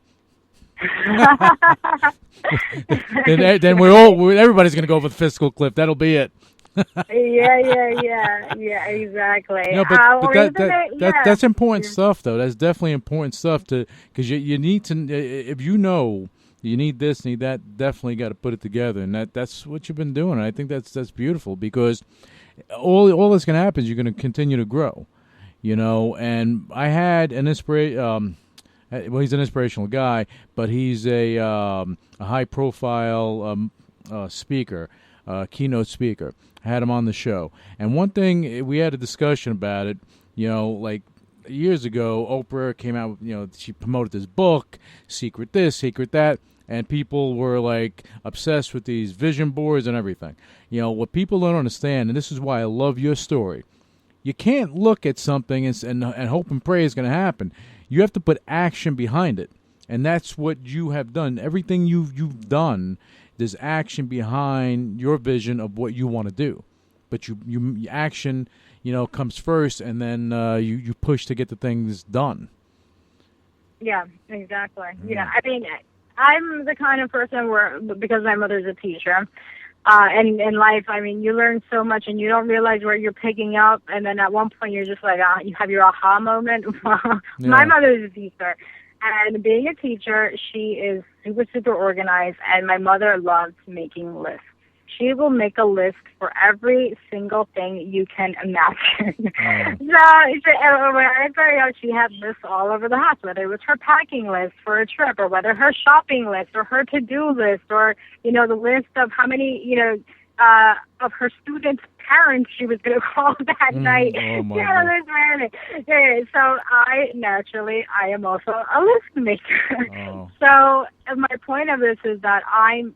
Speaker 5: then everybody's going to go for the fiscal cliff. That'll be it.
Speaker 6: Yeah, exactly.
Speaker 5: No, but that's important stuff, though. That's definitely important stuff because you need to, if you need this, need that, definitely got to put it together, and that's what you've been doing. And I think that's beautiful, because all that's going to happen is you're going to continue to grow, And I had an inspiration. Well, he's an inspirational guy, but he's a high profile speaker, keynote speaker. I had him on the show, and one thing we had a discussion about it. Like years ago, Oprah came out with, she promoted this book, Secret This, Secret That, and people were like obsessed with these vision boards and everything. What people don't understand, and this is why I love your story, you can't look at something and hope and pray is going to happen. You have to put action behind it, and that's what you have done. Everything you've done, there's action behind your vision of what you want to do, but you action comes first, and then you push to get the things done.
Speaker 6: Yeah, exactly. Yeah, I mean, I'm the kind of person where, because my mother's a teacher, and in life, I mean, you learn so much and you don't realize where you're picking up, and then at one point you're just like, you have your aha moment. My mother's a teacher, and being a teacher, she is super, super organized, and my mother loves making lists. She will make a list for every single thing you can imagine. When I very young, she had lists all over the house, whether it was her packing list for a trip, or whether her shopping list, or her to-do list, or, the list of how many, of her students' parents she was going to call that night.
Speaker 5: Oh my God.
Speaker 6: So I am also a list maker.
Speaker 5: Oh.
Speaker 6: So my point of this is that I'm,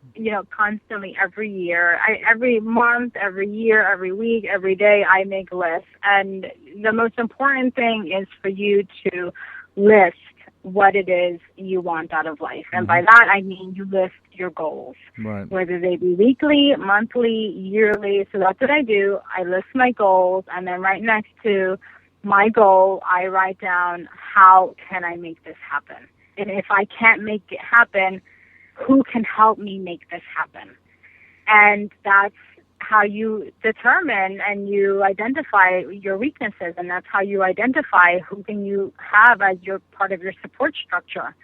Speaker 6: constantly every year, every month, every year, every week, every day, I make lists. And the most important thing is for you to list what it is you want out of life. And by that, I mean you list your goals,
Speaker 5: right,
Speaker 6: whether they be weekly, monthly, yearly. So that's what I do. I list my goals, and then right next to my goal, I write down, how can I make this happen? And if I can't make it happen, who can help me make this happen? And that's how you determine and you identify your weaknesses, and that's how you identify who can you have as your part of your support structure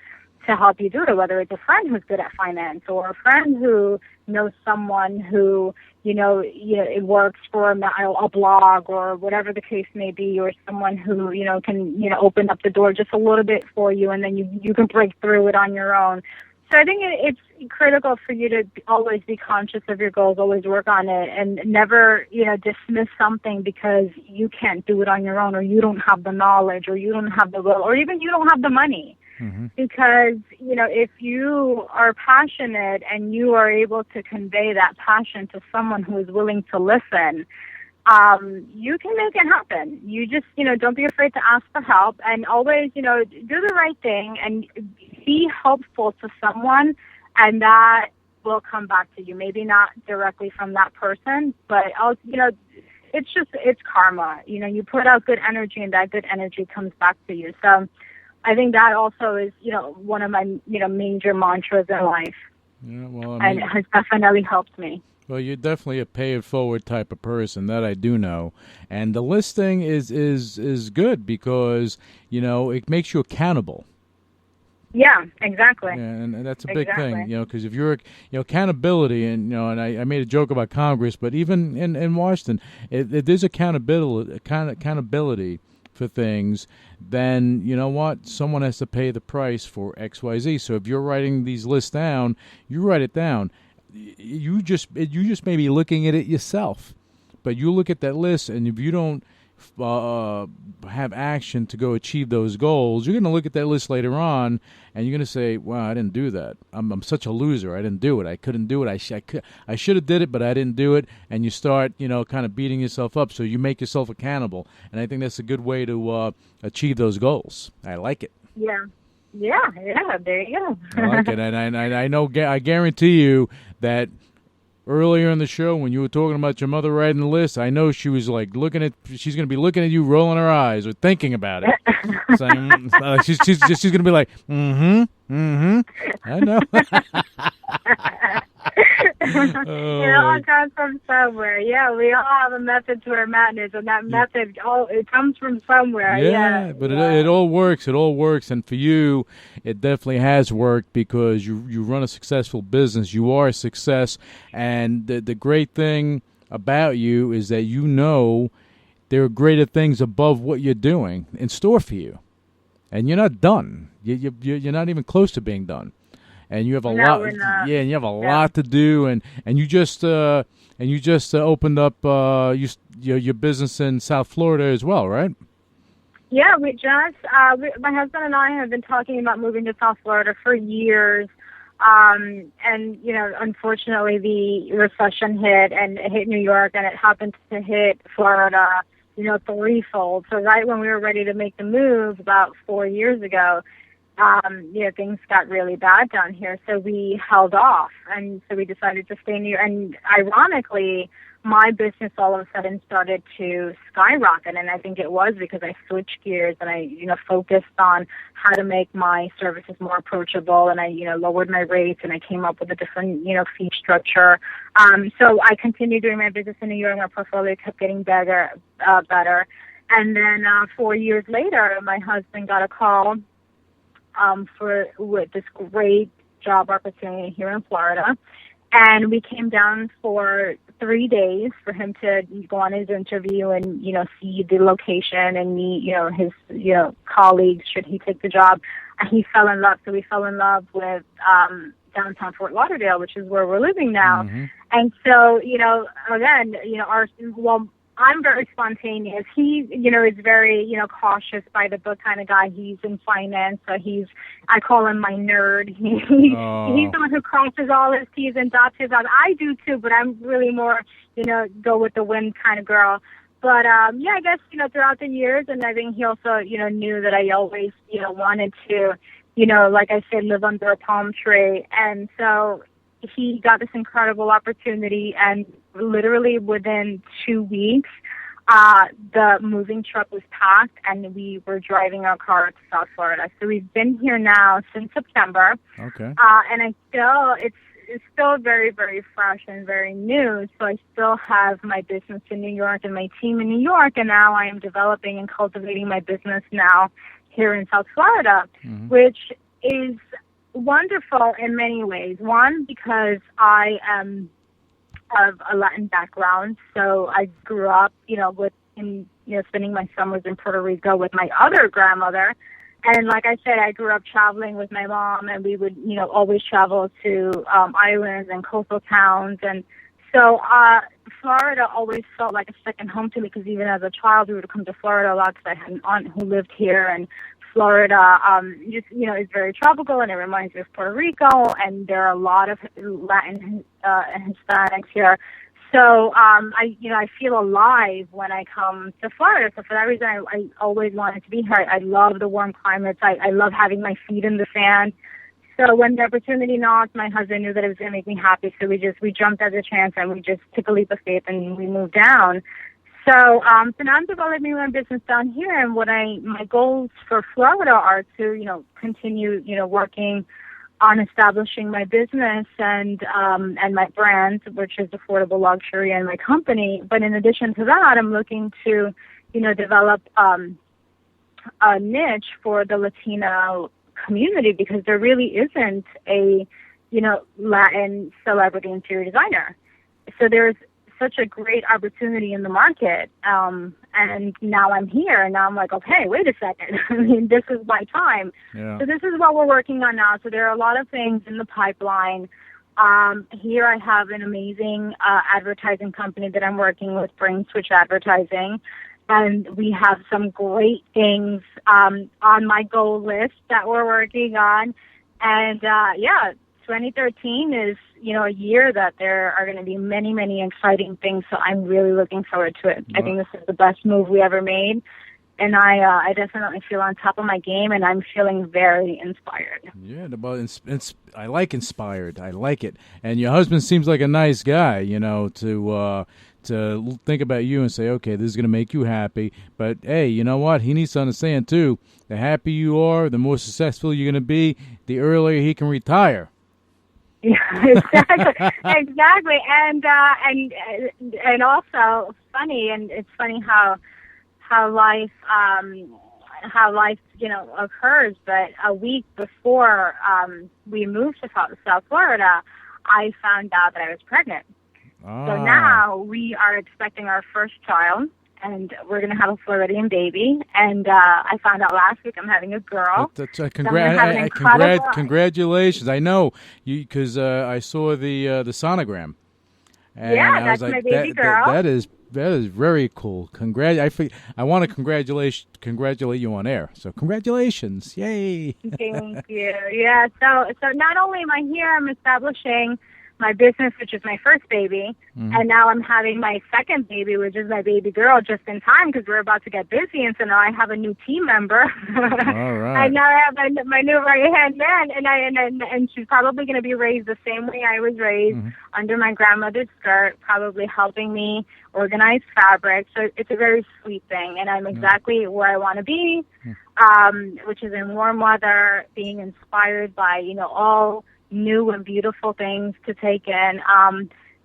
Speaker 6: to help you do it, whether it's a friend who's good at finance, or a friend who knows someone who, it works for a blog, or whatever the case may be, or someone who, can, open up the door just a little bit for you, and then you can break through it on your own. So I think it's critical for you to always be conscious of your goals, always work on it, and never, dismiss something because you can't do it on your own, or you don't have the knowledge, or you don't have the will, or even you don't have the money. Because, if you are passionate and you are able to convey that passion to someone who is willing to listen, you can make it happen. You just, don't be afraid to ask for help, and always, do the right thing and be helpful to someone, and that will come back to you. Maybe not directly from that person, but, it's karma. You put out good energy, and that good energy comes back to you. So I think that also is, one of my, major mantras in life.
Speaker 5: Yeah, well,
Speaker 6: and it has definitely helped me.
Speaker 5: Well, you're definitely a pay-it-forward type of person. That I do know. And the listing is good because, it makes you accountable.
Speaker 6: Yeah, exactly.
Speaker 5: Yeah, and that's a big thing, because if you're, accountability, and and I made a joke about Congress, but even in Washington, if there's accountability for things, then you know what, someone has to pay the price for X, Y, Z. So if you're writing these lists down, you write it down. You just may be looking at it yourself, but you look at that list, and if you don't have action to go achieve those goals, you're going to look at that list later on, and you're going to say, "Wow, I didn't do that. I'm such a loser. I didn't do it. I couldn't do it. I should have did it, but I didn't do it." And you start, kind of beating yourself up. So you make yourself accountable, and I think that's a good way to achieve those goals. I like it.
Speaker 6: Yeah. Yeah, there you go.
Speaker 5: I like it, and I know, I guarantee you that earlier in the show when you were talking about your mother writing the list, I know she was like she's going to be looking at you, rolling her eyes, or thinking about it. Saying, she's going to be like, I know.
Speaker 6: It all comes from somewhere. Yeah, we all have a method to our madness, and that method, it comes from somewhere.
Speaker 5: Yeah, but it all works. It all works, and for you, it definitely has worked because you run a successful business. You are a success, and the great thing about you is that there are greater things above what you're doing in store for you, and you're not done. You're not even close to being done. And you have a lot, and you have a lot to do, and you just opened up your business in South Florida as well, right?
Speaker 6: Yeah, my husband and I have been talking about moving to South Florida for years, and unfortunately the recession hit, and it hit New York, and it happened to hit Florida, threefold. So right when we were ready to make the move about 4 years ago, things got really bad down here, so we held off, and so we decided to stay near. And ironically, my business all of a sudden started to skyrocket, and I think it was because I switched gears and I, focused on how to make my services more approachable, and I, lowered my rates, and I came up with a different, fee structure. So I continued doing my business in New York. My portfolio kept getting better. And then 4 years later, my husband got a call with this great job opportunity here in Florida, and we came down for 3 days for him to go on his interview and see the location and meet his colleagues should he take the job. And he fell in love. So we fell in love with downtown Fort Lauderdale, which is where we're living now. Mm-hmm. And so again, I'm very spontaneous. He, is very, cautious, by the book kind of guy. He's in finance, so I call him my nerd. He's the one who crosses all his T's and dots his I's. I do too, but I'm really more, go with the wind kind of girl. But, I guess, throughout the years, and I think he also, knew that I always, wanted to, like I said, live under a palm tree. And so he got this incredible opportunity, and literally within 2 weeks, the moving truck was packed, and we were driving our car to South Florida. So we've been here now since September. Okay. And it's still very, very fresh and very new. So I still have my business in New York and my team in New York, and now I am developing and cultivating my business now here in South Florida, which is wonderful in many ways. One, because I am of a Latin background, so I grew up, spending my summers in Puerto Rico with my other grandmother, and like I said, I grew up traveling with my mom, and we would, always travel to islands and coastal towns, and so Florida always felt like a second home to me, because even as a child, we would come to Florida a lot because I had an aunt who lived here, and Florida, is very tropical, and it reminds me of Puerto Rico, and there are a lot of Latin and Hispanics here. So, I feel alive when I come to Florida. So for that reason, I always wanted to be here. I love the warm climates. I love having my feet in the sand. So when the opportunity knocked, my husband knew that it was going to make me happy. So we jumped at the chance, and we just took a leap of faith, and we moved down. So, so now I'm developing my business down here, and my goals for Florida are to, continue, working on establishing my business and my brand, which is Affordable Luxury, and my company. But in addition to that, I'm looking to, develop a niche for the Latino community, because there really isn't a, Latin celebrity interior designer. So there's such a great opportunity in the market. And now I'm here, and now I'm like, okay, wait a second. I mean, this is my time.
Speaker 5: Yeah.
Speaker 6: So this is what we're working on now. So there are a lot of things in the pipeline. Here I have an amazing advertising company that I'm working with, Brain Switch Advertising. And we have some great things on my goal list that we're working on. And, 2013 is, a year that there are going to be many, many exciting things. So I'm really looking forward to it. I think this is the best move we ever made. And I definitely feel on top of my game, and I'm feeling very inspired.
Speaker 5: Yeah, I like inspired. I like it. And your husband seems like a nice guy, to think about you and say, okay, this is going to make you happy. But, hey, you know what? He needs to understand, too, the happier you are, the more successful you're going to be, the earlier he can retire.
Speaker 6: Yeah, exactly. And also funny, and it's funny how life occurs. But a week before we moved to South Florida, I found out that I was pregnant. So now we are expecting our first child, and we're going to have a Floridian baby. And I found out last week I'm having a girl.
Speaker 5: Congratulations! I know you because I saw the sonogram. And
Speaker 6: yeah, that's my baby girl.
Speaker 5: That is very cool. I want to congratulate you on air. So congratulations! Yay!
Speaker 6: Thank you. Yeah. So not only am I here, I'm establishing my business, which is my first baby, and now I'm having my second baby, which is my baby girl, just in time because we're about to get busy, and so now I have a new team member.
Speaker 5: All right.
Speaker 6: And now I have my new right-hand man, and she's probably going to be raised the same way I was raised, under my grandmother's skirt, probably helping me organize fabric. So it's a very sweet thing, and I'm exactly where I want to be, which is in warm weather, being inspired by, all new and beautiful things to take in.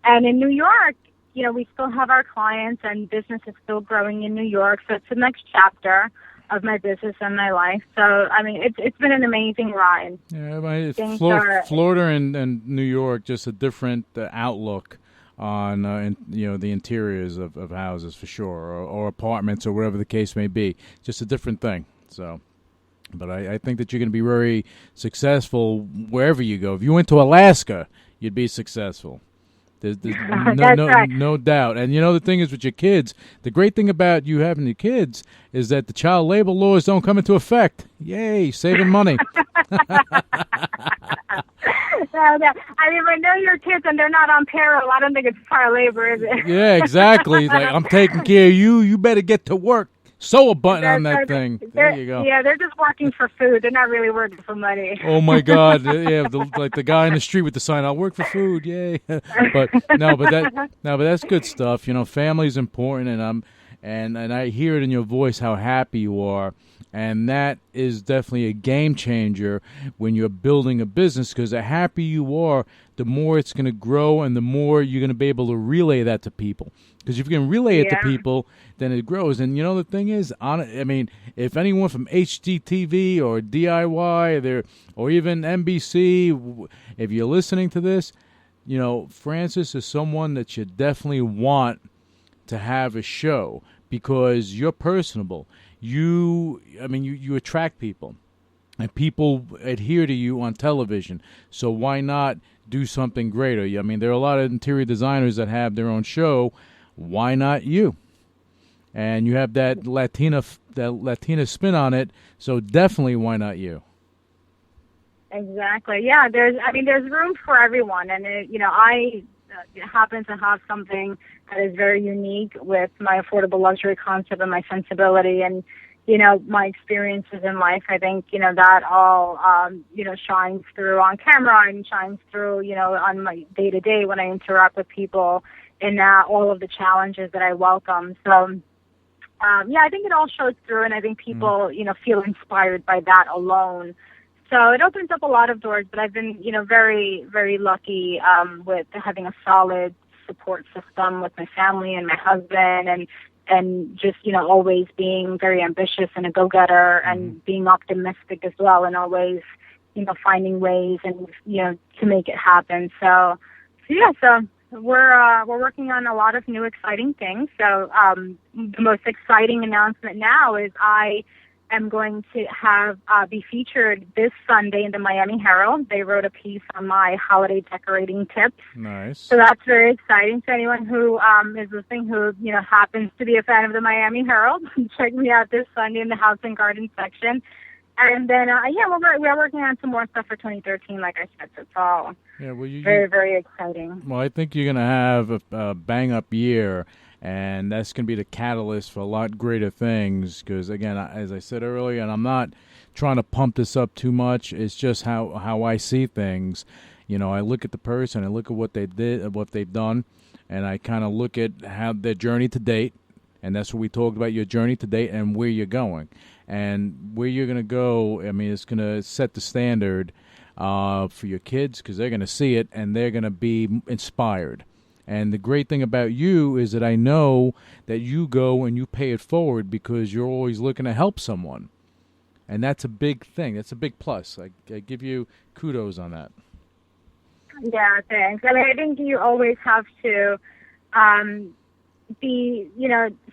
Speaker 6: And in New York, we still have our clients, and business is still growing in New York. So it's the next chapter of my business and my life. So, I mean, it's been an amazing ride.
Speaker 5: Yeah, Florida and New York, just a different outlook on, the interiors of houses for sure, or apartments or whatever the case may be. Just a different thing. So... But I think that you're going to be very successful wherever you go. If you went to Alaska, you'd be successful. There's no doubt. And, the thing is with your kids, the great thing about you having your kids is that the child labor laws don't come into effect. Yay, saving money.
Speaker 6: I mean, when they're your kids and they're not on payroll, I don't think it's child labor, is it?
Speaker 5: Yeah, exactly. Like, I'm taking care of you. You better get to work. Sew a button on that thing. There you go.
Speaker 6: Yeah, they're just working for food. They're not really working for money.
Speaker 5: Oh my God! Yeah, like the guy in the street with the sign, "I'll work for food." Yay! but that's good stuff. Family's important, and I hear it in your voice how happy you are, and that is definitely a game changer when you're building a business. Because the happier you are, the more it's going to grow, and the more you're going to be able to relay that to people. Because if you can relay it to people, then it grows. And the thing is, if anyone from HGTV or DIY or even NBC, if you're listening to this, Francis is someone that you definitely want to have a show because you're personable. You attract people, and people adhere to you on television. So why not do something greater? There are a lot of interior designers that have their own show. Why not you? And you have that Latina spin on it, so definitely why not you?
Speaker 6: Exactly. Yeah, there's room for everyone, and I happen to have something that is very unique with my affordable luxury concept and my sensibility, and my experiences in life. I think that all shines through on camera and shines through on my day to day when I interact with people. And all of the challenges that I welcome. So, I think it all shows through, and I think people, feel inspired by that alone. So it opens up a lot of doors, but I've been, very, very lucky with having a solid support system with my family and my husband, and just, always being very ambitious and a go-getter and being optimistic as well, and always, finding ways and, to make it happen. So we're working on a lot of new exciting things. So the most exciting announcement now is I am going to be featured this Sunday in the Miami Herald. They wrote a piece on my holiday decorating tips.
Speaker 5: Nice.
Speaker 6: So that's very exciting to anyone who is listening who, happens to be a fan of the Miami Herald. Check me out this Sunday in the House and Garden section. And then, we're working on some more stuff for 2013, like I said. So it's all very, very exciting.
Speaker 5: Well, I think you're going to have a bang-up year, and that's going to be the catalyst for a lot greater things because, again, as I said earlier, and I'm not trying to pump this up too much, it's just how I see things. I look at the person, I look at what they did, what they've done, and I kind of look at how their journey to date, and that's what we talked about, your journey to date and where you're going. And where you're going to go, I mean, it's going to set the standard for your kids because they're going to see it and they're going to be inspired. And the great thing about you is that I know that you go and you pay it forward because you're always looking to help someone. And that's a big thing. That's a big plus. I give you kudos on that.
Speaker 6: Yeah, thanks. I mean, I think you always have to be,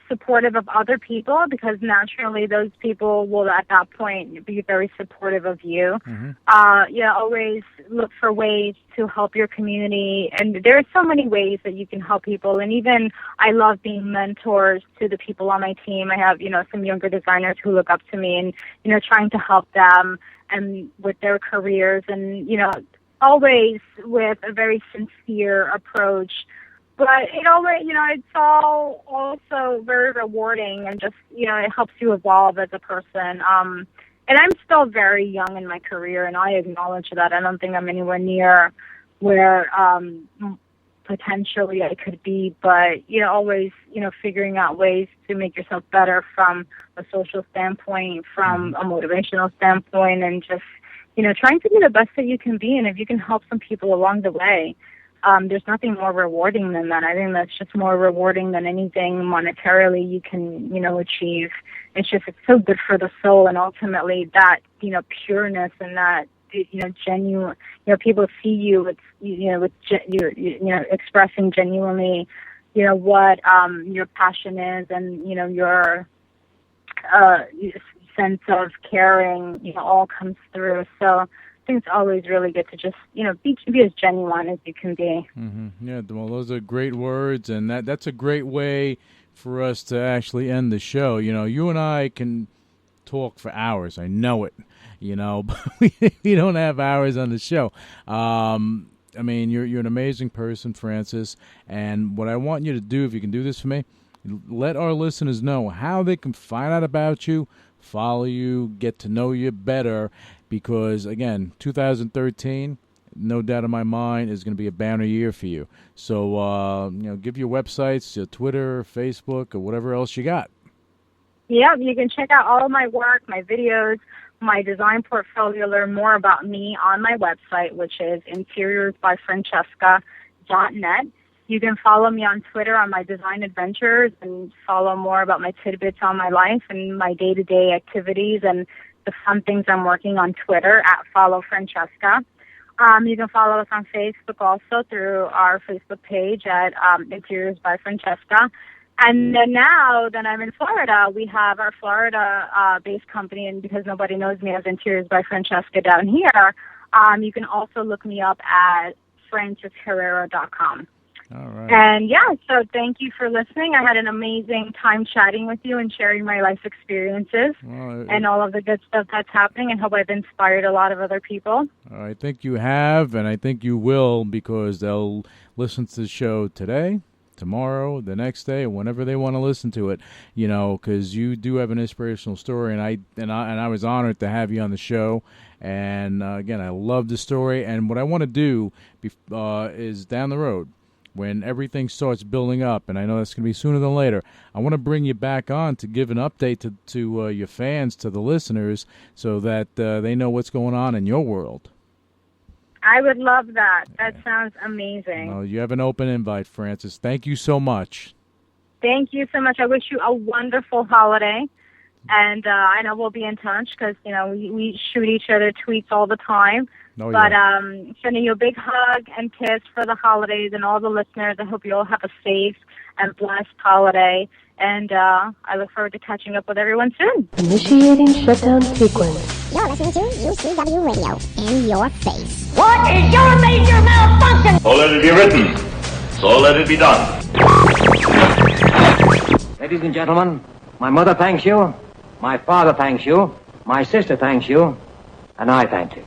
Speaker 6: supportive of other people because naturally those people will at that point be very supportive of you. Mm-hmm. Always look for ways to help your community. And there are so many ways that you can help people. And even I love being mentors to the people on my team. I have, some younger designers who look up to me and, trying to help them and with their careers and, always with a very sincere approach. But it always, it's all also very rewarding and just, it helps you evolve as a person. And I'm still very young in my career, and I acknowledge that. I don't think I'm anywhere near where potentially I could be. But, always, figuring out ways to make yourself better from a social standpoint, from a motivational standpoint, and just, trying to be the best that you can be. And if you can help some people along the way, there's nothing more rewarding than that. I think that's just more rewarding than anything monetarily you can, achieve. It's so good for the soul, and ultimately that, pureness and that, genuine, people see you with, with expressing genuinely, what your passion is and, your sense of caring, all comes through. So I think it's always really good to just, be as genuine as you can be.
Speaker 5: Mm-hmm. Yeah, well, those are great words, and that's a great way for us to actually end the show. You and I can talk for hours. I know it, but we don't have hours on the show. I mean, you're an amazing person, Francis, and what I want you to do, if you can do this for me, let our listeners know how they can find out about you, follow you, get to know you better. Because, again, 2013, no doubt in my mind, is going to be a banner year for you. So, give your websites, your Twitter, Facebook, or whatever else you got.
Speaker 6: Yeah, you can check out all of my work, my videos, my design portfolio, learn more about me on my website, which is interiorsbyfrancesca.net. You can follow me on Twitter on my design adventures and follow more about my tidbits on my life and my day-to-day activities and the fun things I'm working on Twitter at Follow Francesca. You can follow us on Facebook also through our Facebook page at Interiors by Francesca. And then now that I'm in Florida, we have our Florida-based company, and because nobody knows me as Interiors by Francesca down here, you can also look me up at francisherrera.com.
Speaker 5: All right.
Speaker 6: And so thank you for listening. I had an amazing time chatting with you and sharing my life experiences and all of the good stuff that's happening, and hope I've inspired a lot of other people.
Speaker 5: I think you have, and I think you will, because they'll listen to the show today, tomorrow, the next day, whenever they want to listen to it, because you do have an inspirational story, and I was honored to have you on the show. And again, I love the story, and what I want to do is down the road, when everything starts building up, and I know that's going to be sooner than later, I want to bring you back on to give an update to your fans, to the listeners, so that they know what's going on in your world.
Speaker 6: I would love that. That sounds amazing.
Speaker 5: Well, you have an open invite, Frances. Thank you so much.
Speaker 6: Thank you so much. I wish you a wonderful holiday. And I know we'll be in touch because, we shoot each other tweets all the time.
Speaker 5: Oh,
Speaker 6: but
Speaker 5: yeah.
Speaker 6: Sending you a big hug and kiss for the holidays and all the listeners. I hope you all have a safe and blessed holiday. And I look forward to catching up with everyone soon.
Speaker 3: Initiating shutdown sequence.
Speaker 1: You're listening to UCW Radio. In your face.
Speaker 8: What is your major malfunction?
Speaker 9: So let it be written. So let it be done.
Speaker 10: Ladies and gentlemen, my mother thanks you, my father thanks you, my sister thanks you, and I thank you.